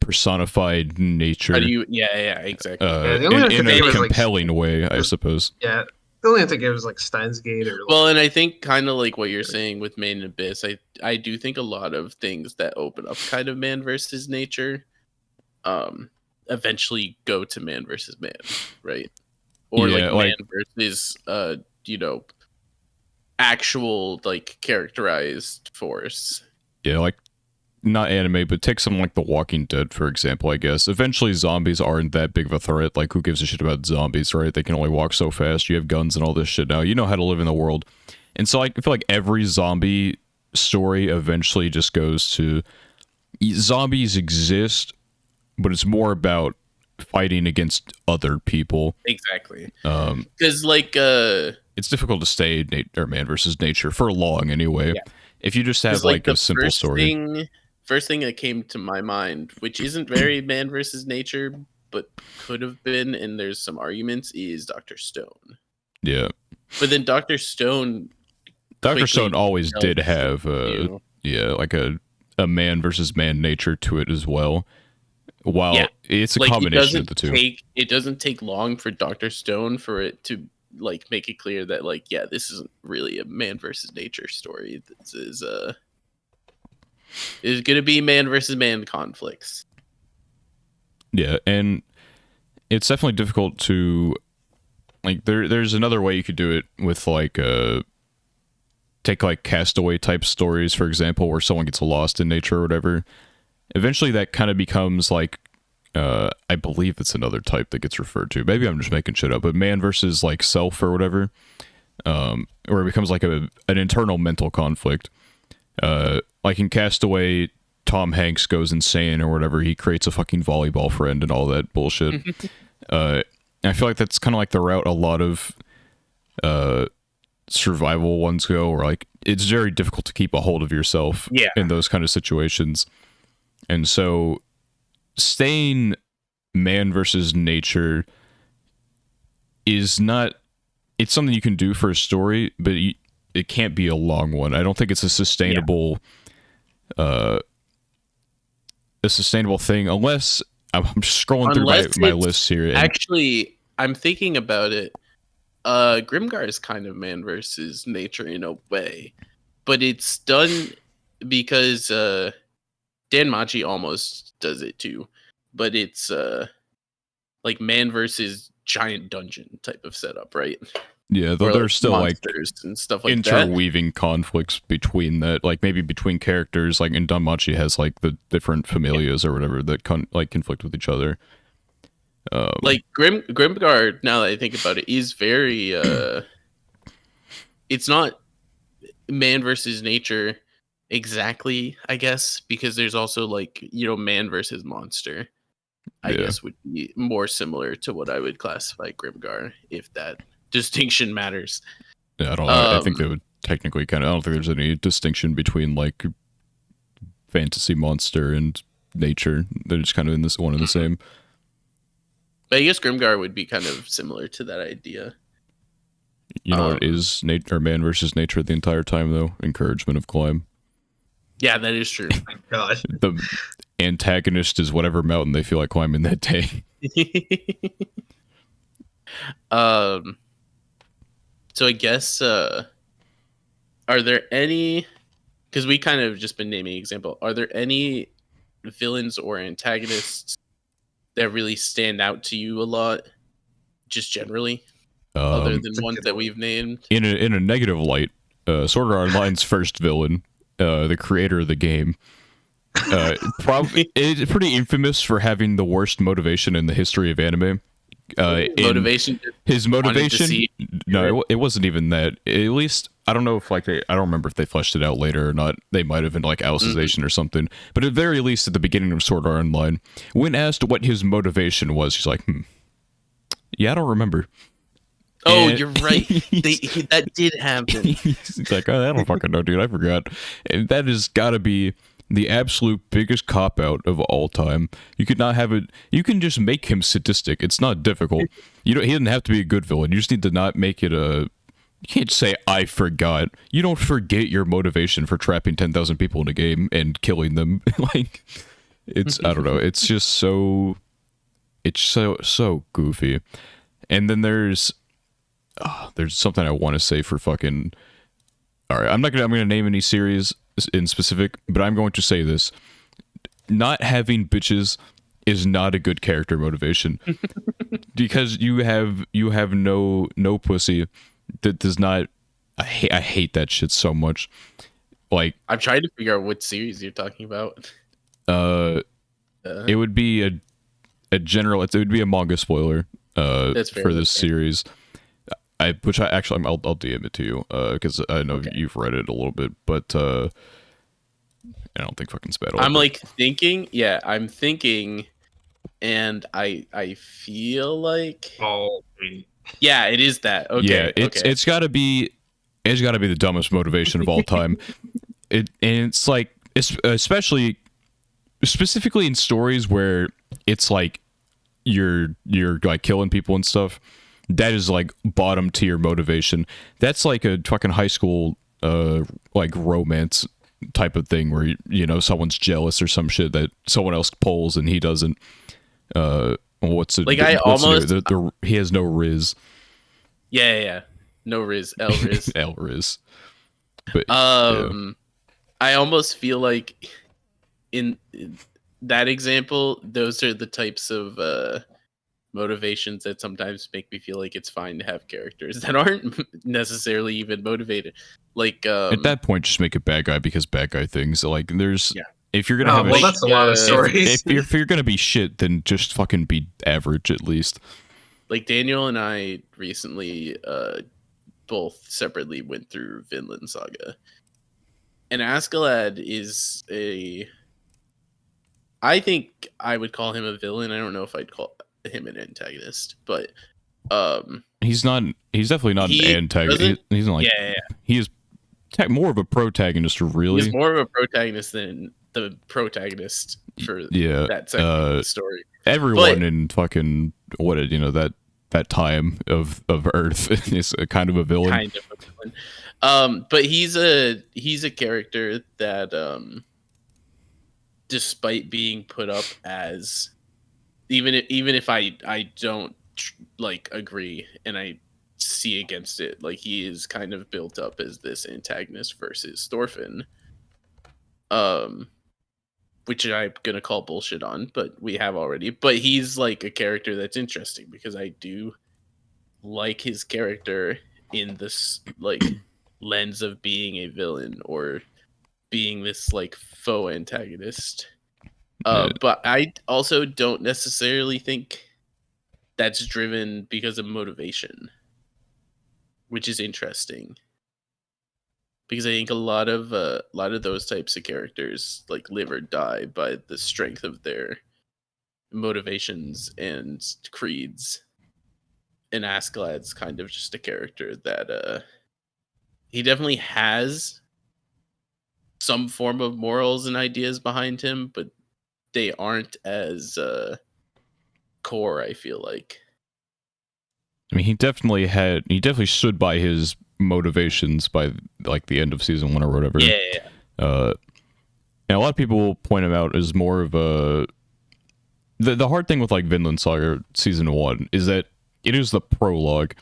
personify nature? How do you? Yeah, exactly. In a compelling way, I suppose. Yeah, the only thing it was like Steins Gate or well, and I think kind of like what you're saying with Made in Abyss, I do think a lot of things that open up kind of man versus nature, eventually go to man versus man, right? Or like man versus actual like characterized force. Yeah, like not anime, but take something like The Walking Dead, for example, I guess. Eventually zombies aren't that big of a threat. Like, who gives a shit about zombies, right? They can only walk so fast. You have guns and all this shit now. You know how to live in the world. And so I feel like every zombie story eventually just goes to zombies exist, but it's more about fighting against other people. Exactly. Because like it's difficult to stay man versus nature for long anyway. Yeah. If you just have like a simple story. First thing that came to my mind, which isn't very man versus nature, but could have been, and there's some arguments, is Dr. Stone. Yeah. But then Dr. Stone Dr. Stone quickly always did have you. like a man versus man nature to it as well. While it's a like combination of the two. It doesn't take long for Dr. Stone for it to like make it clear that like this isn't really a man versus nature story. This is going to be man versus man conflicts. Yeah, and it's definitely difficult to like there's another way you could do it with like take like Castaway type stories, for example, where someone gets lost in nature or whatever. Eventually that kind of becomes like I believe it's another type that gets referred to. Maybe I'm just making shit up, but man versus like self or whatever. Where it becomes like an internal mental conflict. Like in Castaway, Tom Hanks goes insane or whatever. He creates a fucking volleyball friend and all that bullshit. I feel like that's kind of like the route a lot of survival ones go, where like it's very difficult to keep a hold of yourself in those kind of situations. And so staying man versus nature is not, it's something you can do for a story, but it can't be a long one. I don't think it's a sustainable thing unless I'm just scrolling through my list here. And actually, I'm thinking about it. Grimgar is kind of man versus nature in a way, but it's done because Dan Machi almost does it too, but it's like man versus giant dungeon type of setup, right? Yeah, though there's still like and stuff like interweaving conflicts between that, like maybe between characters. Like in Danmachi has like the different familias or whatever that conflict with each other. Like Grimgar, now that I think about it, is very it's not man versus nature exactly, I guess, because there's also like, man versus monster. I guess would be more similar to what I would classify Grimgar, if that distinction matters. Yeah, I think they would technically I don't think there's any distinction between like fantasy monster and nature. They're just kind of in this one and the same. But I guess Grimgar would be kind of similar to that idea. You know what is man versus nature the entire time though? Encouragement of climb. Yeah, that is true. Oh my God. The antagonist is whatever mountain they feel like climbing that day. So I guess are there any, because we kind of just been naming example, are there any villains or antagonists that really stand out to you a lot, just generally, other than ones that we've named? In a negative light, Sword Art Online's first villain, the creator of the game, probably is pretty infamous for having the worst motivation in the history of anime. His motivation. No, it wasn't even that. At least I don't know if I don't remember if they fleshed it out later or not. They might have been like Alicization or something. But at the very least, at the beginning of Sword Art Online, when asked what his motivation was, he's like, "Yeah, I don't remember." Oh, and you're right. That did happen. He's like, "Oh, I don't fucking know, dude. I forgot." And that has got to be the absolute biggest cop-out of all time. You could not have it. You can just make him sadistic. It's not difficult. He doesn't have to be a good villain. You just need to not make it a... You can't say, I forgot. You don't forget your motivation for trapping 10,000 people in a game and killing them. Like, it's... I don't know. It's just so... It's so goofy. And then there's something I want to say for fucking... Alright, I'm gonna name any series in specific, but I'm going to say this: not having bitches is not a good character motivation, because you have no pussy that does not. I hate that shit so much. Like, I'm trying to figure out what series you're talking about. It would be a general. It would be a manga spoiler. That's fair, for this series. I'll DM it to you because I know you've read it a little bit, but I don't think fucking Spad. I'm like thinking, I'm thinking, and I feel like, it is that. Okay, it's got to be the dumbest motivation of all time. It's like, especially specifically in stories where it's like you're like killing people and stuff. That is like bottom tier motivation. That's like a fucking high school like romance type of thing where you know someone's jealous or some shit that someone else pulls and he doesn't. What's it? Like he has no riz. Yeah. No Riz, L Riz. L riz. But I almost feel like in that example, those are the types of motivations that sometimes make me feel like it's fine to have characters that aren't necessarily even motivated. Like at that point, just make a bad guy because bad guy things. Like there's if you're gonna have that's a lot of stories. If you're gonna be shit, then just fucking be average at least. Like Daniel and I recently both separately went through Vinland Saga. And Askeladd is I think I would call him a villain. I don't know if I'd call him an antagonist, but he's definitely not an antagonist. He's not like he is more of a protagonist, really. He's more of a protagonist than the protagonist for that section of the story. Everyone in fucking that time of Earth is a kind of a villain. Kind of a villain. But he's a character that despite being put up as even if I don't like agree and I see against it, like he is kind of built up as this antagonist versus Thorfinn, which I'm gonna call bullshit on, but we have already. But he's like a character that's interesting because I do like his character in this like lens of being a villain or being this like faux antagonist. But I also don't necessarily think that's driven because of motivation, which is interesting. Because I think a lot of those types of characters like live or die by the strength of their motivations and creeds. And Askeladd's kind of just a character that he definitely has some form of morals and ideas behind him, but they aren't as core, I feel like. I mean, he definitely stood by his motivations by like the end of season 1 or whatever. Yeah. And a lot of people point him out as more of a. The hard thing with like Vinland Saga season 1 is that it is the prologue.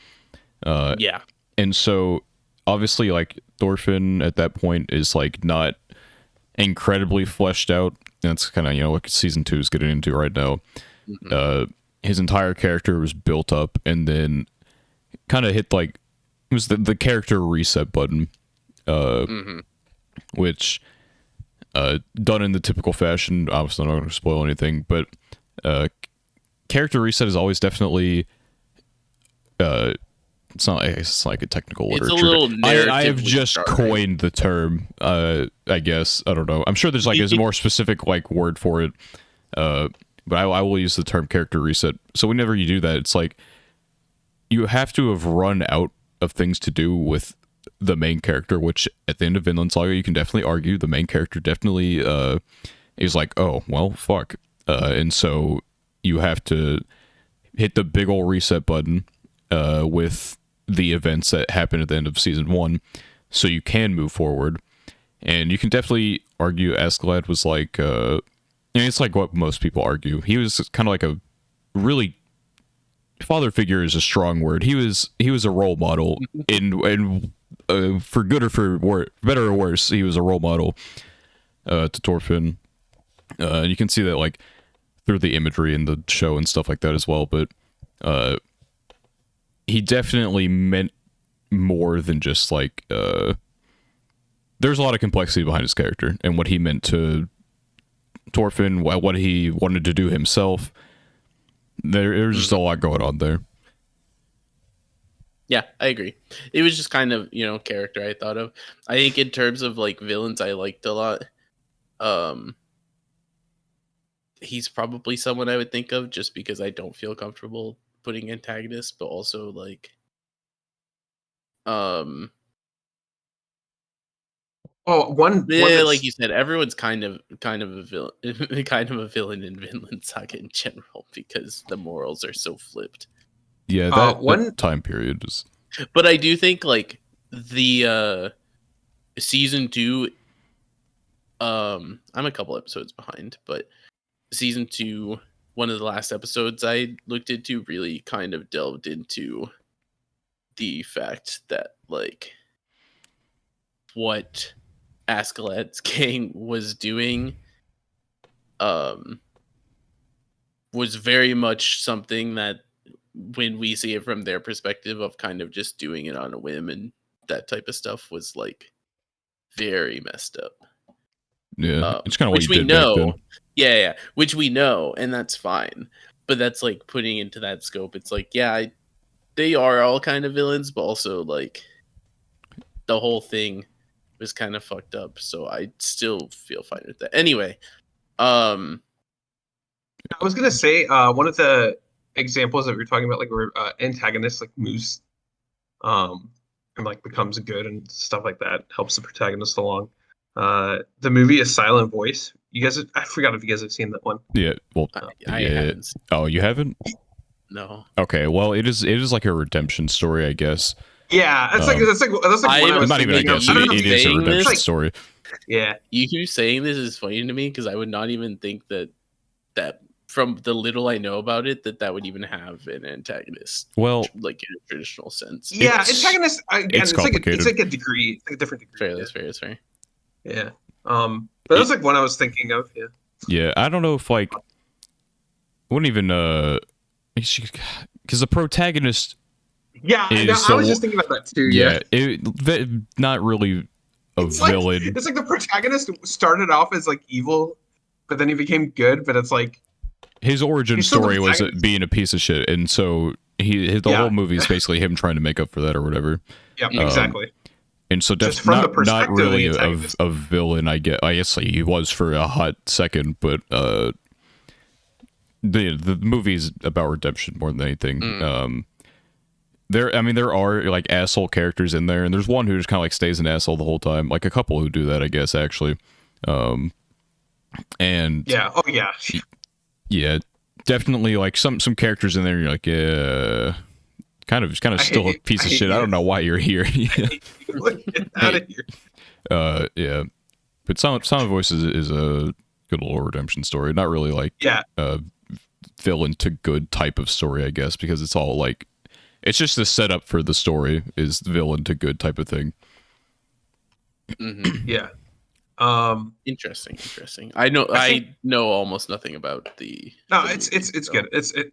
And so obviously like Thorfinn at that point is like not incredibly fleshed out. That's kind of what season 2 is getting into right now. Mm-hmm. His entire character was built up and then kind of hit like it was the character reset button, which done in the typical fashion. Obviously, I'm not going to spoil anything, but character reset is always definitely. It's not like a technical literature. It's a little I have just coined the term. I guess I don't know. I'm sure there's like a more specific like word for it. But I will use the term character reset. So whenever you do that, it's like you have to have run out of things to do with the main character, which at the end of Vinland Saga, you can definitely argue the main character definitely is like, oh, well, fuck. And so you have to hit the big ol' reset button with the events that happen at the end of season 1 so you can move forward. And you can definitely argue Askeladd was like, it's like what most people argue. He was kind of like a really father figure is a strong word. He was a role model in for good or for better or worse. He was a role model to Thorfinn. You can see that like through the imagery in the show and stuff like that as well. But he definitely meant more than just like. There's a lot of complexity behind his character and what he meant to Thorfinn, what he wanted to do himself. There's just a lot going on there. Yeah, I agree. It was just kind of, character I thought of. I think in terms of like villains I liked a lot, he's probably someone I would think of just because I don't feel comfortable putting antagonists, but also like like you said, everyone's kind of a villain, kind of a villain in Vinland Saga in general because the morals are so flipped. Yeah, that time period is. But I do think like the season 2, I'm a couple episodes behind, but season 2, one of the last episodes I looked into really kind of delved into the fact that like what Askeladd's gang was doing was very much something that when we see it from their perspective of kind of just doing it on a whim and that type of stuff was like very messed up. Yeah, it's kind of what Which you we did back know, then. yeah, which we know, and that's fine. But that's like putting into that scope. It's like, yeah, they are all kind of villains, but also like the whole thing was kind of fucked up. So I still feel fine with that. Anyway, I was gonna say one of the examples that we were talking about, like where antagonist like moves, and like becomes good and stuff like that, helps the protagonist along. The movie is Silent Voice. You guys, I forgot if you guys have seen that one. Yeah, well, I yeah. haven't seen, Oh, you haven't? no. Okay, well, it is like a redemption story, I guess. Yeah, that's like one I was Not even, I thinking of. guess. I don't know. It is a saying redemption this? story. Yeah, You saying this is funny to me because I would not even think that from the little I know about it that would even have an antagonist. Well, like in a traditional sense. yeah. It's- Antagonist again. it's It's like complicated. a degree. It's like a different degree. Fair, Yeah. that's fair. That's fair. Yeah. But that was like one I was thinking of. Yeah. Yeah, I don't know if like wouldn't even because the protagonist Yeah, no, is I was just thinking about that too. Yeah. not really a It's like, villain. it's like the protagonist started off as like evil, but then he became good. But it's like His origin he's still the story was protagonist. being a piece of shit, and so the Yeah. whole movie is basically him trying to make up for that or whatever. Yeah, exactly. And so Just from the not perspective of really the antagonist. a villain. I guess he was for a hot second, but the movie's about redemption more than anything. There are like asshole characters in there, and there's one who just kind of like stays an asshole the whole time. Like a couple who do that, I guess, actually. And Yeah. Oh yeah. yeah, definitely like some characters in there. You're like, yeah, kind of still a piece of shit. I don't know why you're here. Get out of here. Yeah, but Silent Voice is a good little redemption story. Not really like Yeah. Villain to good type of story, I guess, because it's all like it's just the setup for the story is villain to good type of thing. Mm-hmm. Yeah. Interesting. I know almost nothing about the. No, the it's movie, so. good.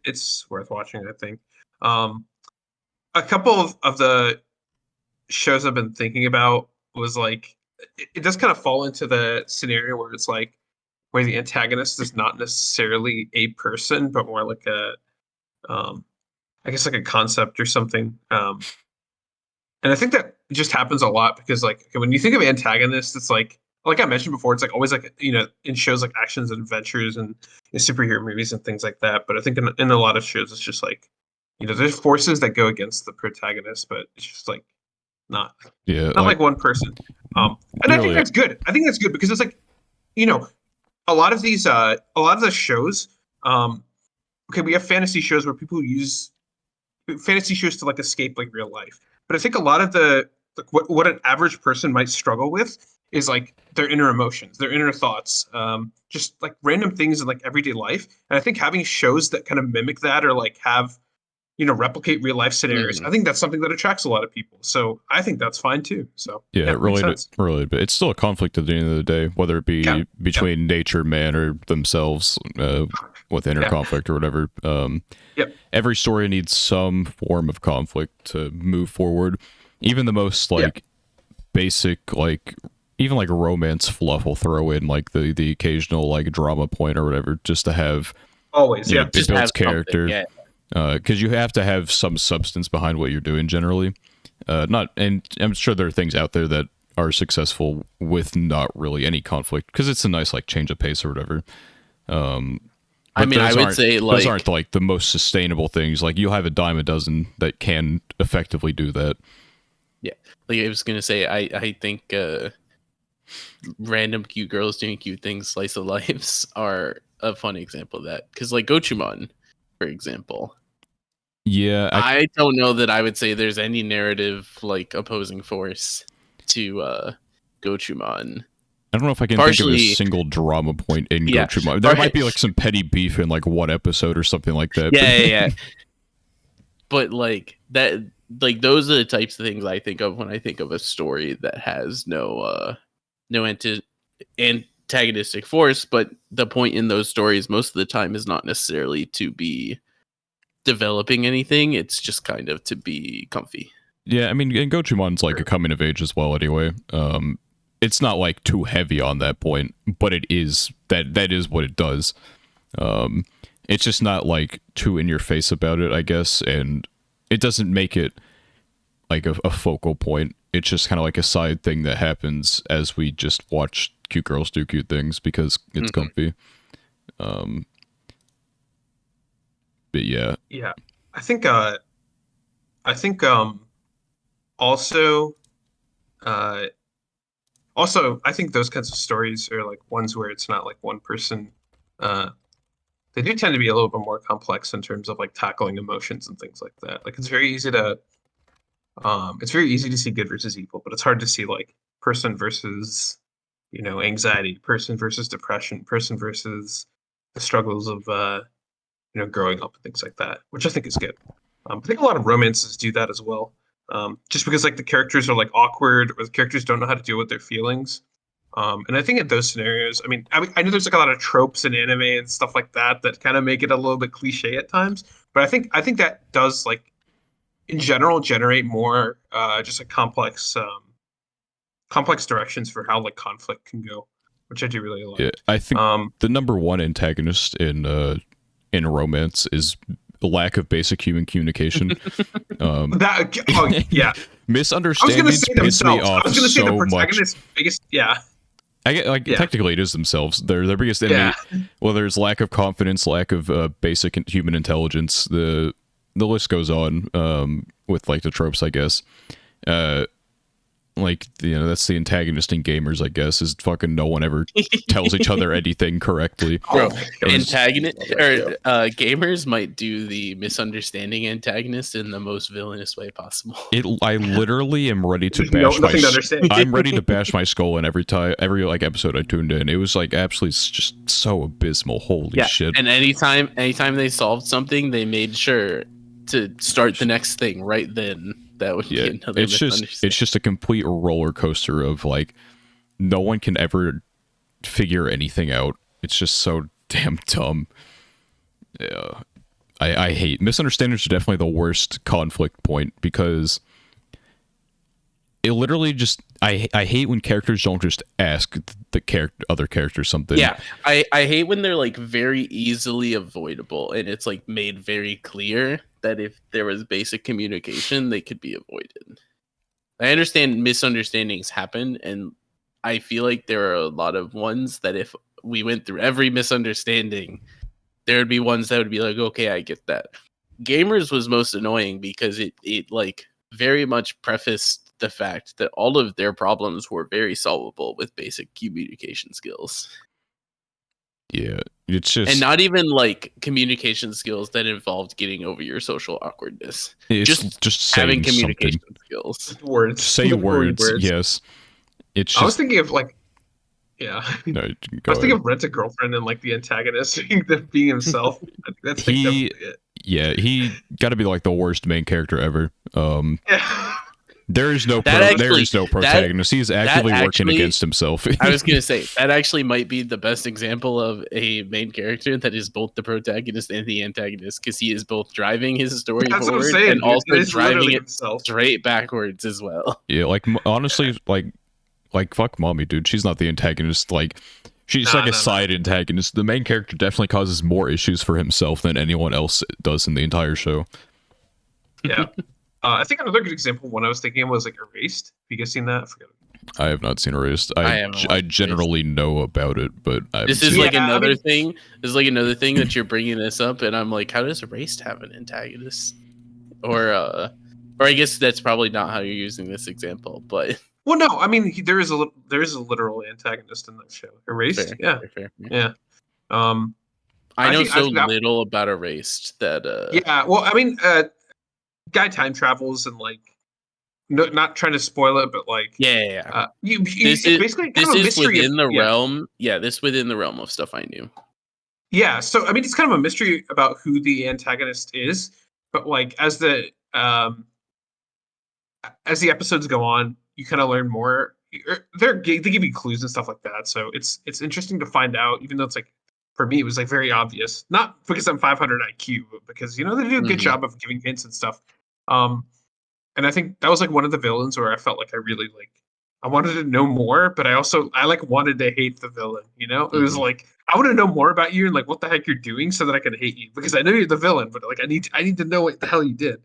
It's worth watching, I think. A couple of the shows I've been thinking about was like it does kind of fall into the scenario where it's like where the antagonist is not necessarily a person, but more like a I guess like a concept or something. And I think that just happens a lot because like okay, when you think of antagonists, it's like I mentioned before, it's like always like in shows like actions and adventures and in superhero movies and things like that. But I think in a lot of shows, it's just like there's forces that go against the protagonist, but it's just like not like one person. And I think that's good. I think that's good because it's like a lot of the shows. Okay, we have fantasy shows where people use fantasy shows to like escape like real life. But I think a lot of the like, what an average person might struggle with is like their inner emotions, their inner thoughts, just like random things in like everyday life. And I think having shows that kind of mimic that or like have replicate real life scenarios, I think that's something that attracts a lot of people. So I think that's fine too. So yeah, it makes sense. but it's still a conflict at the end of the day, whether it be between nature, man, or themselves with inner conflict or whatever. Every story needs some form of conflict to move forward. Even the most like basic like even like romance fluff will throw in like the occasional like drama point or whatever just to have always it builds character. Yeah. Because you have to have some substance behind what you're doing generally. And I'm sure there are things out there that are successful with not really any conflict because it's a nice like change of pace or whatever. I mean, I would say like those aren't like the most sustainable things. Like you'll have a dime a dozen that can effectively do that. Yeah, like I was gonna say, I think random cute girls doing cute things, slice of lives, are a fun example of that. Because like Gochuucast, for example. Yeah, I don't know that I would say there's any narrative like opposing force to Gochumon. I don't know if I can think of a single drama point in Gochumon. There might be like some petty beef in like one episode or something like that. Yeah. But like that, like those are the types of things I think of when I think of a story that has no antagonistic force. But the point in those stories most of the time is not necessarily to be developing anything. It's just kind of to be comfy. Yeah, I mean, and Gochumon's like a coming of age as well. Anyway, it's not like too heavy on that point, but it is that is what it does. It's just not like too in your face about it, I guess, and it doesn't make it like a focal point. It's just kind of like a side thing that happens as we just watch cute girls do cute things because it's comfy. But yeah, I think also I think those kinds of stories are like ones where it's not like one person. They do tend to be a little bit more complex in terms of like tackling emotions and things like that. Like it's very easy to see good versus evil, but it's hard to see like person versus anxiety, person versus depression, person versus the struggles of growing up and things like that, which I think is good. I think a lot of romances do that as well. Just because like the characters are like awkward or the characters don't know how to deal with their feelings. And I think in those scenarios, I know there's like a lot of tropes in anime and stuff like that that kind of make it a little bit cliche at times. But I think that does like in general generate more just like complex directions for how like conflict can go, which I do really like. Yeah, I think the number one antagonist in romance is the lack of basic human communication. Misunderstandings piss me off so much. I was going to say the protagonist's biggest, technically it is themselves. They're their biggest enemy. Yeah. Well, there's lack of confidence, lack of basic human intelligence. The list goes on with like the tropes, I guess. Like, that's the antagonist in gamers, I guess, is fucking no one ever tells each other anything correctly. Bro, antagonist or gamers might do the misunderstanding antagonist in the most villainous way possible. I literally am ready to bash I'm ready to bash my skull in every like episode I tuned in. It was like absolutely just so abysmal. Holy shit. And anytime they solved something, they made sure to start the next thing right then. That would be another it's just a complete roller coaster of like no one can ever figure anything out. It's just so damn dumb. Yeah, I hate misunderstandings are definitely the worst conflict point because it literally just I hate when characters don't just ask the other characters something. Yeah, I hate when they're like very easily avoidable and it's like made very clear that if there was basic communication, they could be avoided. I understand misunderstandings happen, and I feel like there are a lot of ones that if we went through every misunderstanding, there would be ones that would be like, okay, I get that. Gamers was most annoying because it like very much prefaced the fact that all of their problems were very solvable with basic communication skills. Yeah, it's just... And not even, like, communication skills that involved getting over your social awkwardness. It's just having communication skills. Words. Say words, yes. It's just... I was thinking of, like... Yeah. No, I was thinking of Rent-A-Girlfriend and, like, the antagonist being himself. I think that's definitely it. Yeah, he got to be, like, the worst main character ever. There is no protagonist. He's actively working against himself. I was going to say, that actually might be the best example of a main character that is both the protagonist and the antagonist, because he is both driving his story forward and also driving it straight backwards as well. Yeah, like, honestly, like fuck mommy, dude. She's not the antagonist. Like, she's like a side antagonist. The main character definitely causes more issues for himself than anyone else does in the entire show. Yeah. I think another good example, one I was thinking of was like Erased. Have you guys seen that? I forget. I have not seen Erased. I generally know about it, but this is like another thing. This is like another thing that you're bringing this up, and I'm like, how does Erased have an antagonist? Or I guess that's probably not how you're using this example, but well, no, I mean there is a literal antagonist in that show. Erased, fair. Yeah. I know so little about Erased that. Yeah, well, I mean. Guy time travels and like not trying to spoil it, but like Yeah. it's basically kind this of a is mystery within the yeah. realm. Yeah, this within the realm of stuff I knew. Yeah, so I mean, it's kind of a mystery about who the antagonist is, but like as the episodes go on, you kind of learn more. They give you clues and stuff like that, so it's interesting to find out. Even though it's like for me, it was like very obvious, not because I'm 500 IQ, but because they do a good job of giving hints and stuff. And I think that was like one of the villains where I felt like I really like I wanted to know more, but I like wanted to hate the villain. It was like I want to know more about you and like what the heck you're doing so that I can hate you because I know you're the villain, but like I need to know what the hell you did.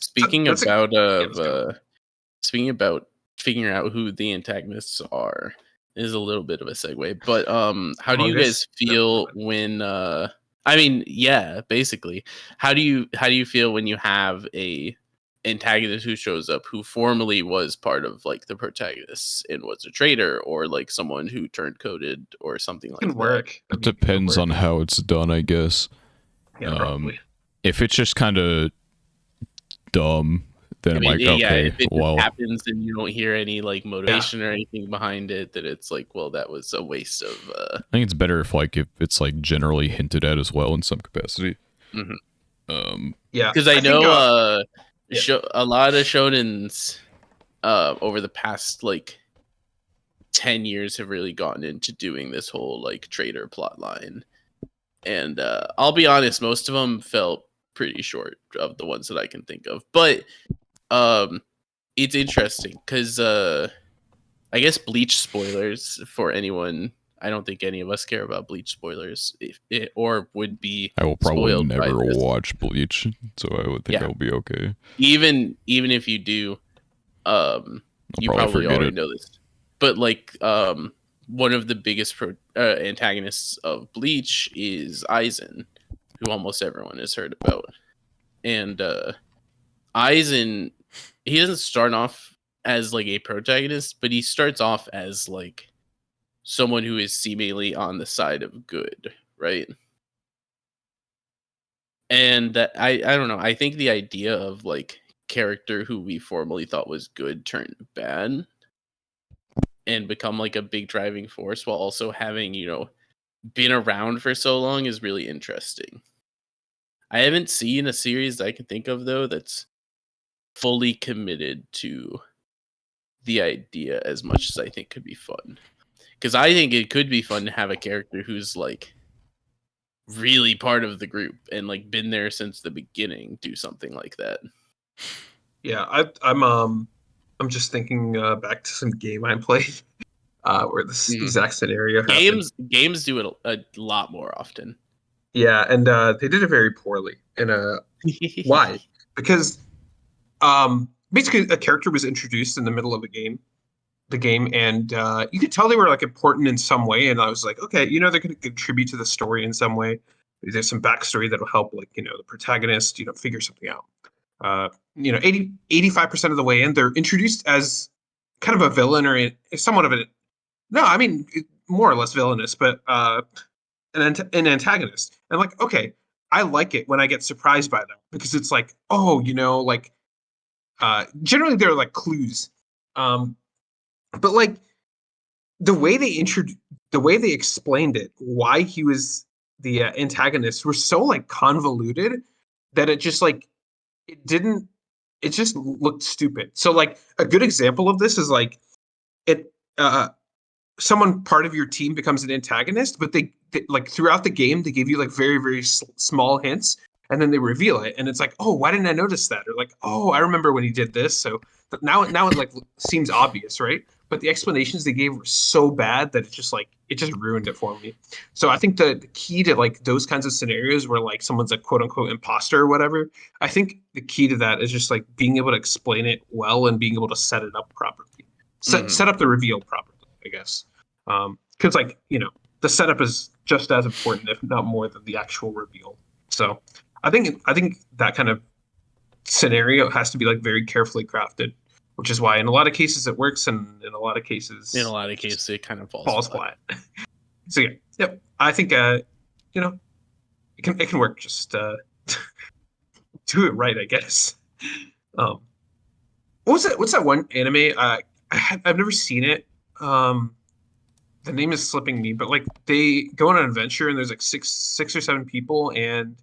Speaking That's about let's go. speaking about figuring out who the antagonists are is a little bit of a segue. But how do you Among guys Us. No, feel when I mean, yeah, basically. How do you feel when you have a antagonist who shows up who formerly was part of like the protagonists and was a traitor or like someone who turned coded or something can like that? work. I It mean, it can depends work. on how it's done, I guess. Yeah, probably. If it's just kind of dumb, then I I'm mean, like, yeah, okay, if it just well, happens and you don't hear any like Yeah. motivation or anything behind it, that it's like, well, that was a waste of. I think it's better if it's like generally hinted at as well in some capacity. Yeah, Because I think, know yeah. a lot of shonens over the past like 10 years have really gotten into doing this whole like traitor plot line, and I'll be honest, most of them felt pretty short of the ones that I can think of, but it's interesting because I guess Bleach spoilers for anyone. I don't think any of us care about Bleach spoilers, or would be I will probably spoiled by never this. watch Bleach, so I would think Yeah, I'll be okay. even if you do, I'll you probably probably forget already it. know this. But like, one of the biggest antagonists of Bleach is Aizen, who almost everyone has heard about, and Aizen, he doesn't start off as like a protagonist, but he starts off as like someone who is seemingly on the side of good, right? And that I don't know. I think the idea of like character who we formerly thought was good turned bad and become like a big driving force while also having, been around for so long is really interesting. I haven't seen a series I can think of though that's fully committed to the idea as much as I think could be fun. Because I think it could be fun to have a character who's like really part of the group and like been there since the beginning do something like that. Yeah, I'm just thinking back to some game I played where this exact scenario happened. Games do it a lot more often. Yeah, and they did it very poorly. And why? Because basically a character was introduced in the middle of the game, and you could tell they were like important in some way. And I was like, okay, they're going to contribute to the story in some way. There's some backstory that'll help, like the protagonist, figure something out. 85% of the way in, they're introduced as kind of a villain or somewhat of a no, I mean more or less villainous, but an antagonist. And like, okay, I like it when I get surprised by them because it's like, oh, like generally they're like clues. Um, but like the way they explained it, why he was the antagonist, were so like convoluted that it just like it didn't. It just looked stupid. So like a good example of this is like it. Someone part of your team becomes an antagonist, but they like throughout the game they give you like very very small hints, and then they reveal it, and it's like, oh, why didn't I notice that? Or like, oh, I remember when he did this. So but now it like seems obvious, right? But the explanations they gave were so bad that it just ruined it for me. So I think the key to like those kinds of scenarios where like someone's a quote unquote imposter or whatever, I think the key to that is just like being able to explain it well and being able to set it up properly, set up the reveal properly, I guess. Because like the setup is just as important, if not more, than the actual reveal. So I think that kind of scenario has to be like very carefully crafted, which is why in a lot of cases it works, and in a lot of In a cases lot of cases, it kind of falls falls flat. flat. So yeah, yep. I think it can work. Just do it right, I guess. Um, What was that? What's that one anime? I've never seen it. The name is slipping me, but like they go on an adventure and there's like six or seven people, and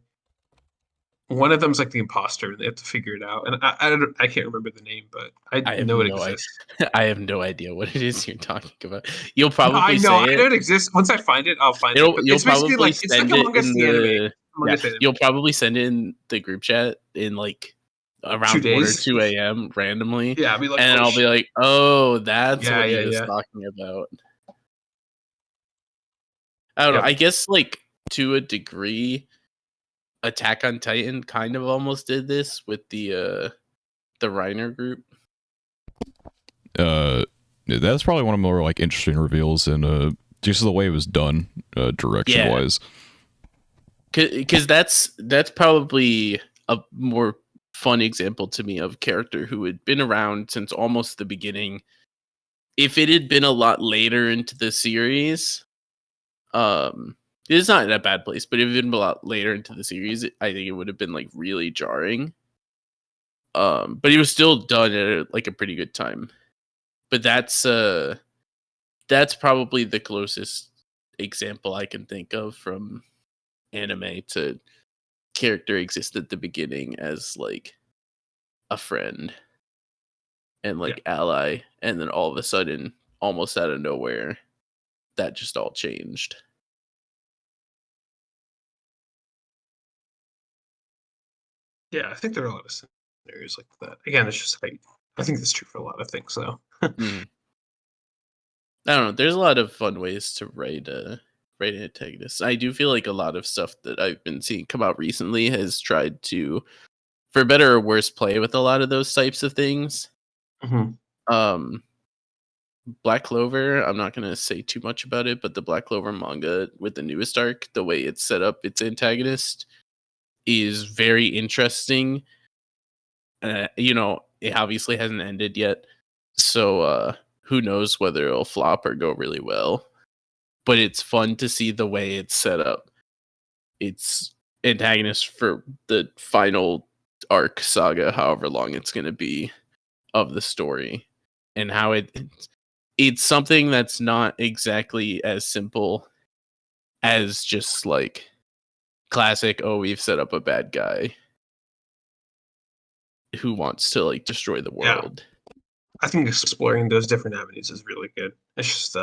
one of them's like the imposter, and they have to figure it out. And I can't remember the name, but I I have know it no idea. exists. I have no idea what it is you're talking about. You'll No, probably say I know it. it exists. Once I find it, I'll find it. But You'll it's basically probably like it's like send it Among Us in the anime. the Among Us anime. You'll probably send it in the group chat in like Two around 1 or days. 2 a.m. randomly, Yeah, I'll be like, and oh I'll be shit. like, "Oh, that's Yeah, what he yeah, was yeah. talking about." I don't know. Yep. I guess like to a degree, Attack on Titan kind of almost did this with the Reiner group. That's probably one of the more like interesting reveals in just the way it was done, direction Yeah, wise. because that's probably a more fun example to me of character who had been around since almost the beginning. If it had been a lot later into the series, it's not in a bad place, but if it had been a lot later into the series, I think it would have been like really jarring. But he was still done at like a pretty good time. But that's probably the closest example I can think of from anime to character exist at the beginning as like a friend and Yeah. like ally, and then all of a sudden, almost out of nowhere, that just all changed. Yeah, I think there are a lot of scenarios like that. Again, it's just like I think that's true for a lot of things. So Mhm. I don't know. There's a lot of fun ways to write antagonists. I do feel like a lot of stuff that I've been seeing come out recently has tried to, for better or worse, play with a lot of those types of things. Mhm. Um, Black Clover, I'm not gonna say too much about it, but the Black Clover manga with the newest arc, the way it's set up, its antagonist is very interesting. It obviously hasn't ended yet, so who knows whether it'll flop or go really well. But it's fun to see the way it's set up. It's antagonist for the final arc saga, however long it's going to be of the story, and how it's something that's not exactly as simple as just like classic. Oh, we've set up a bad guy who wants to like destroy the Yeah, world. I think exploring those different avenues is really good. It's just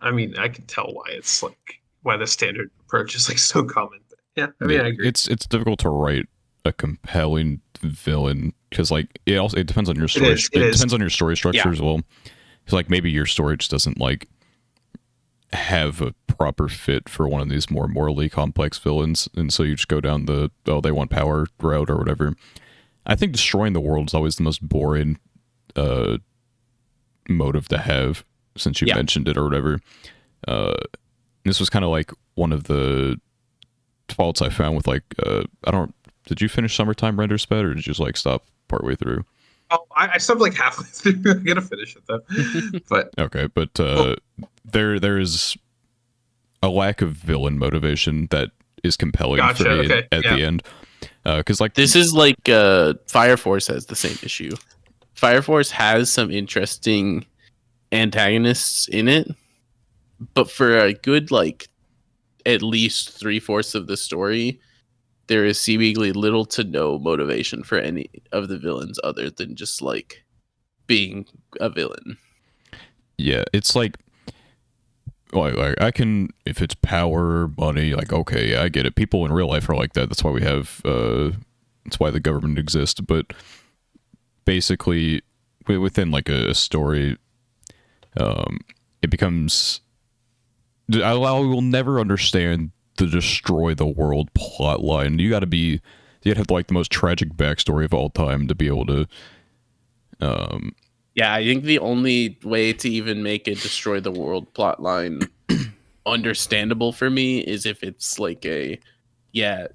I mean, I can tell why it's like why the standard approach is like so common. But yeah, I mean, Yeah, I agree. it's difficult to write a compelling villain because like it depends on your It story. is. It It is. depends on your story structure Yeah. as well. Because like maybe your story just doesn't like have a proper fit for one of these more morally complex villains, and so you just go down the they want power route or whatever. I think destroying the world is always the most boring uh, motive to have, since you Yeah. mentioned it or whatever. Uh, this was kind of like one of the faults I found with like I don't. Did you finish Summertime Render Sped or did you just like stop partway through? Oh, I stopped like halfway through. I gotta finish it though. But Okay, but well, there is a lack of villain motivation that is compelling for gotcha. me Okay. at Yeah. the end. Because like This is like Fire Force has the same issue. Fire Force has some interesting antagonists in it, but for a good like at least 3/4 of the story, there is seemingly little to no motivation for any of the villains other than just like being a villain. yeah, it's like I can, if it's power, money, like okay, yeah, I get it. People in real life are like that. That's why we have that's why the government exists. But basically, within like a story, it becomes I will never understand the destroy the world plot line. You gotta have like the most tragic backstory of all time to be able to Yeah, I think the only way to even make a destroy the world plotline understandable for me is if it's like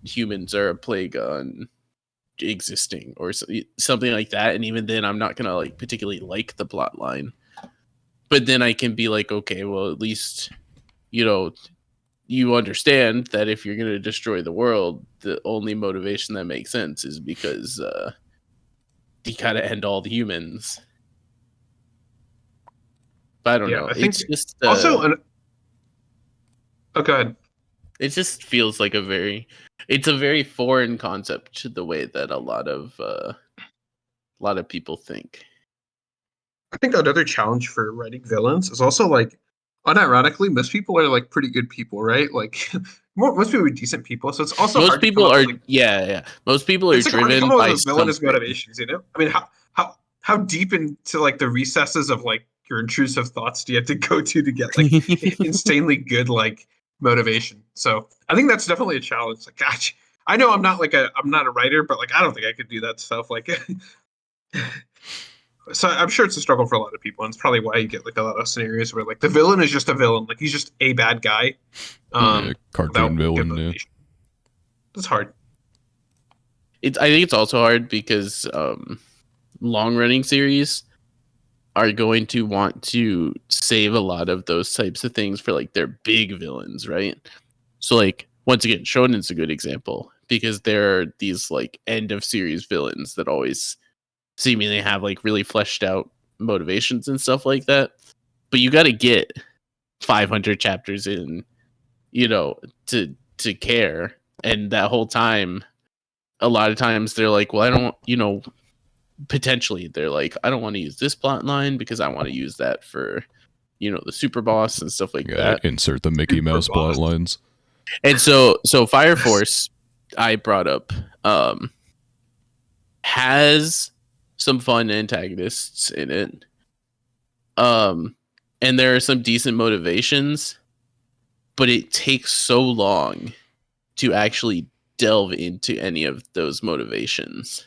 humans are a plague on existing or something like that, and even then I'm not gonna like particularly like the plot line, but then I can be like, okay, well, at least you know you understand that if you're gonna destroy the world, the only motivation that makes sense is because you gotta end all the humans. But I don't know. I think It's just also oh, go ahead. It just feels like it's a very foreign concept to the way that a lot of people think. I think another challenge for writing villains is also like, unironically, most people are like pretty good people, right? Like most people are decent people, so it's also Most hard to people come up are with, like, Most people are it's like hard to driven come up by with a villainous something. motivations. You know, I mean, how deep into like the recesses of like your intrusive thoughts do you have to go to get like insanely good like motivation? So I think that's definitely a challenge. Like, gosh, I know I'm not a writer, but like I don't think I could do that stuff. Like, so I'm sure it's a struggle for a lot of people, and it's probably why you get like a lot of scenarios where like the villain is just a villain, like he's just a bad guy, Cartoon without good villain. Yeah. motivation. It's hard. I think it's also hard because long running series are going to want to save a lot of those types of things for like their big villains, right? So like once again, Shonen's a good example because there are these like end of series villains that always seemingly have like really fleshed out motivations and stuff like that. But you got to get 500 chapters in, to care, and that whole time, a lot of times they're like, well, I don't, potentially they're like, I don't want to use this plot line because I want to use that for, the super boss and stuff like that. Insert the Mickey Mouse plot lines. And so Fire Force, I brought up, has some fun antagonists in it. And there are some decent motivations, but it takes so long to actually delve into any of those motivations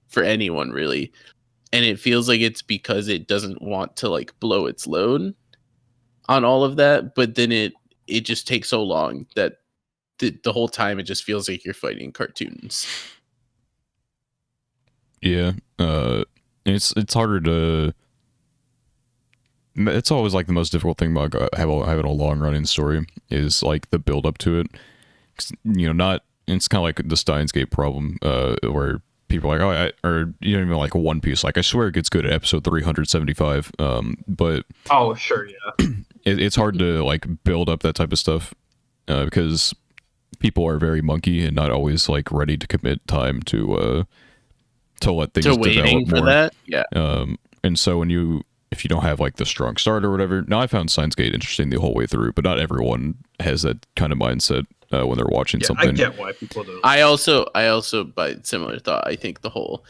for anyone really. And it feels like it's because it doesn't want to like blow its load on all of that, but then it just takes so long that the whole time it just feels like you're fighting cartoons. Yeah, it's harder to. It's always like the most difficult thing about having a long running story is like the build up to it. Not it's kind of like the Steins Gate problem, where people are like, or even like a One Piece. Like I swear it gets good at episode 375, but oh sure, yeah, it's hard to like build up that type of stuff because people are very monkey and not always like ready to commit time to let things develop more. That, yeah. And so if you don't have like the strong start or whatever, now I found Steins Gate interesting the whole way through, but not everyone has that kind of mindset when they're watching something. I get why people don't. I also by similar thought, I think the whole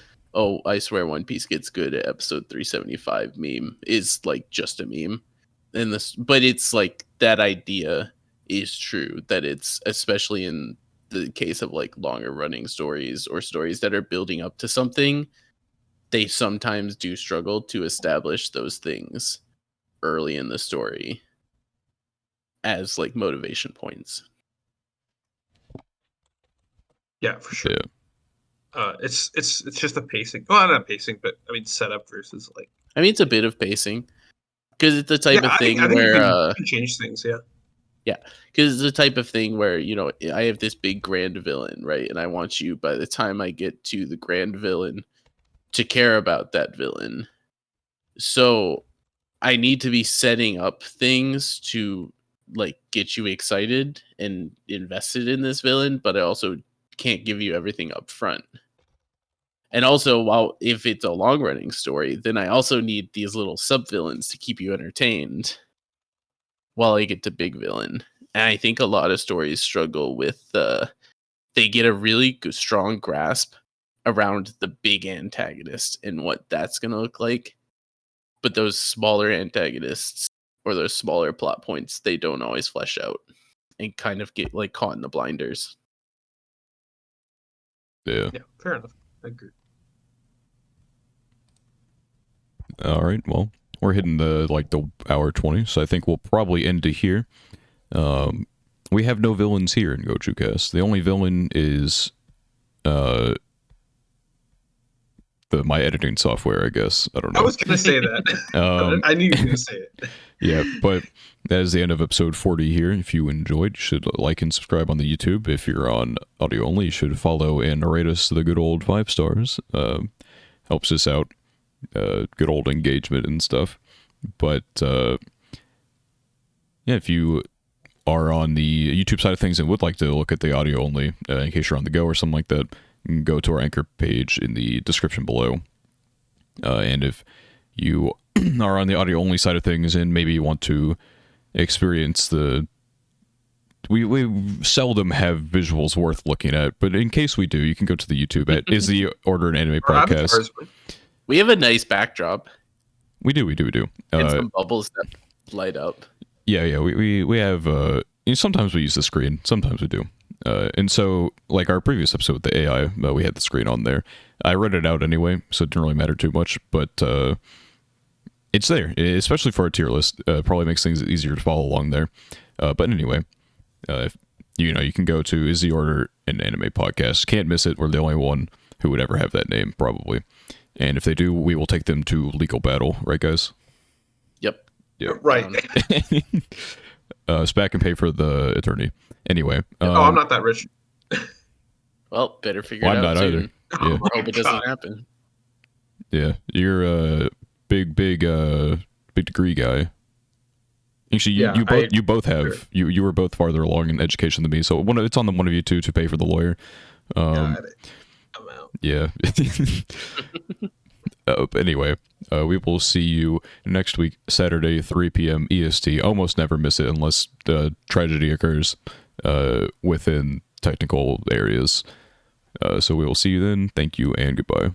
I swear One Piece gets good at episode 375 meme is like just a meme. But it's like that idea is true, that it's especially in the case of like longer running stories or stories that are building up to something, they sometimes do struggle to establish those things early in the story as like motivation points. Yeah, for sure. Yeah. It's just a pacing. Well, not pacing, but I mean setup versus like. I mean, it's a bit of pacing because it's the type of thing I think where you can change things. Yeah. Yeah, because it's the type of thing where I have this big grand villain, right, and I want you by the time I get to the grand villain to care about that villain. So I need to be setting up things to like get you excited and invested in this villain, but I also can't give you everything up front. And also, if it's a long running story, then I also need these little sub villains to keep you entertained while I get to big villain. And I think a lot of stories struggle with they get a really strong grasp around the big antagonist and what that's going to look like. But those smaller antagonists or those smaller plot points, they don't always flesh out and kind of get like caught in the blinders. Yeah, fair enough. I agree. All right, well, we're hitting the hour 20, so I think we'll probably end it here. We have no villains here in Gochuucast. The only villain is my editing software, I guess. I don't know. I was gonna say that. I knew you were gonna say it. Yeah, but that is the end of episode 40 here. If you enjoyed, you should like and subscribe on the YouTube. If you're on audio only, you should follow and rate us the good old 5 stars. helps us out. Good old engagement and stuff. But yeah, if you are on the YouTube side of things and would like to look at the audio only, in case you're on the go or something like that, you can go to our Anchor page in the description below. And if you are on the audio only side of things and maybe you want to experience the... We seldom have visuals worth looking at, but in case we do, you can go to the YouTube at Is the Order an Anime Podcast. We have a nice backdrop. We do. And some bubbles that light up. Yeah. We have. Sometimes we use the screen. Sometimes we do. And so, like our previous episode with the AI, we had the screen on there. I read it out anyway, so it didn't really matter too much. But it's there, especially for a tier list. Probably makes things easier to follow along there. But anyway, if, you can go to Is the Order an Anime Podcast. Can't miss it. We're the only one who would ever have that name, probably. And if they do, we will take them to legal battle, right, guys? Yep. Right. SPAC can pay for the attorney. Anyway. I'm not that rich. Well, better figure it out. I'm not soon. either. Yeah. I hope it doesn't happen. Yeah, you're a big degree guy. Actually, you both have you were both farther along in education than me, so it's on the one of you two to pay for the lawyer. I'm out. Yeah. Anyway, we will see you next week, Saturday, 3 p.m. EST. Almost never miss it unless tragedy occurs within technical areas. So we will see you then. Thank you and goodbye.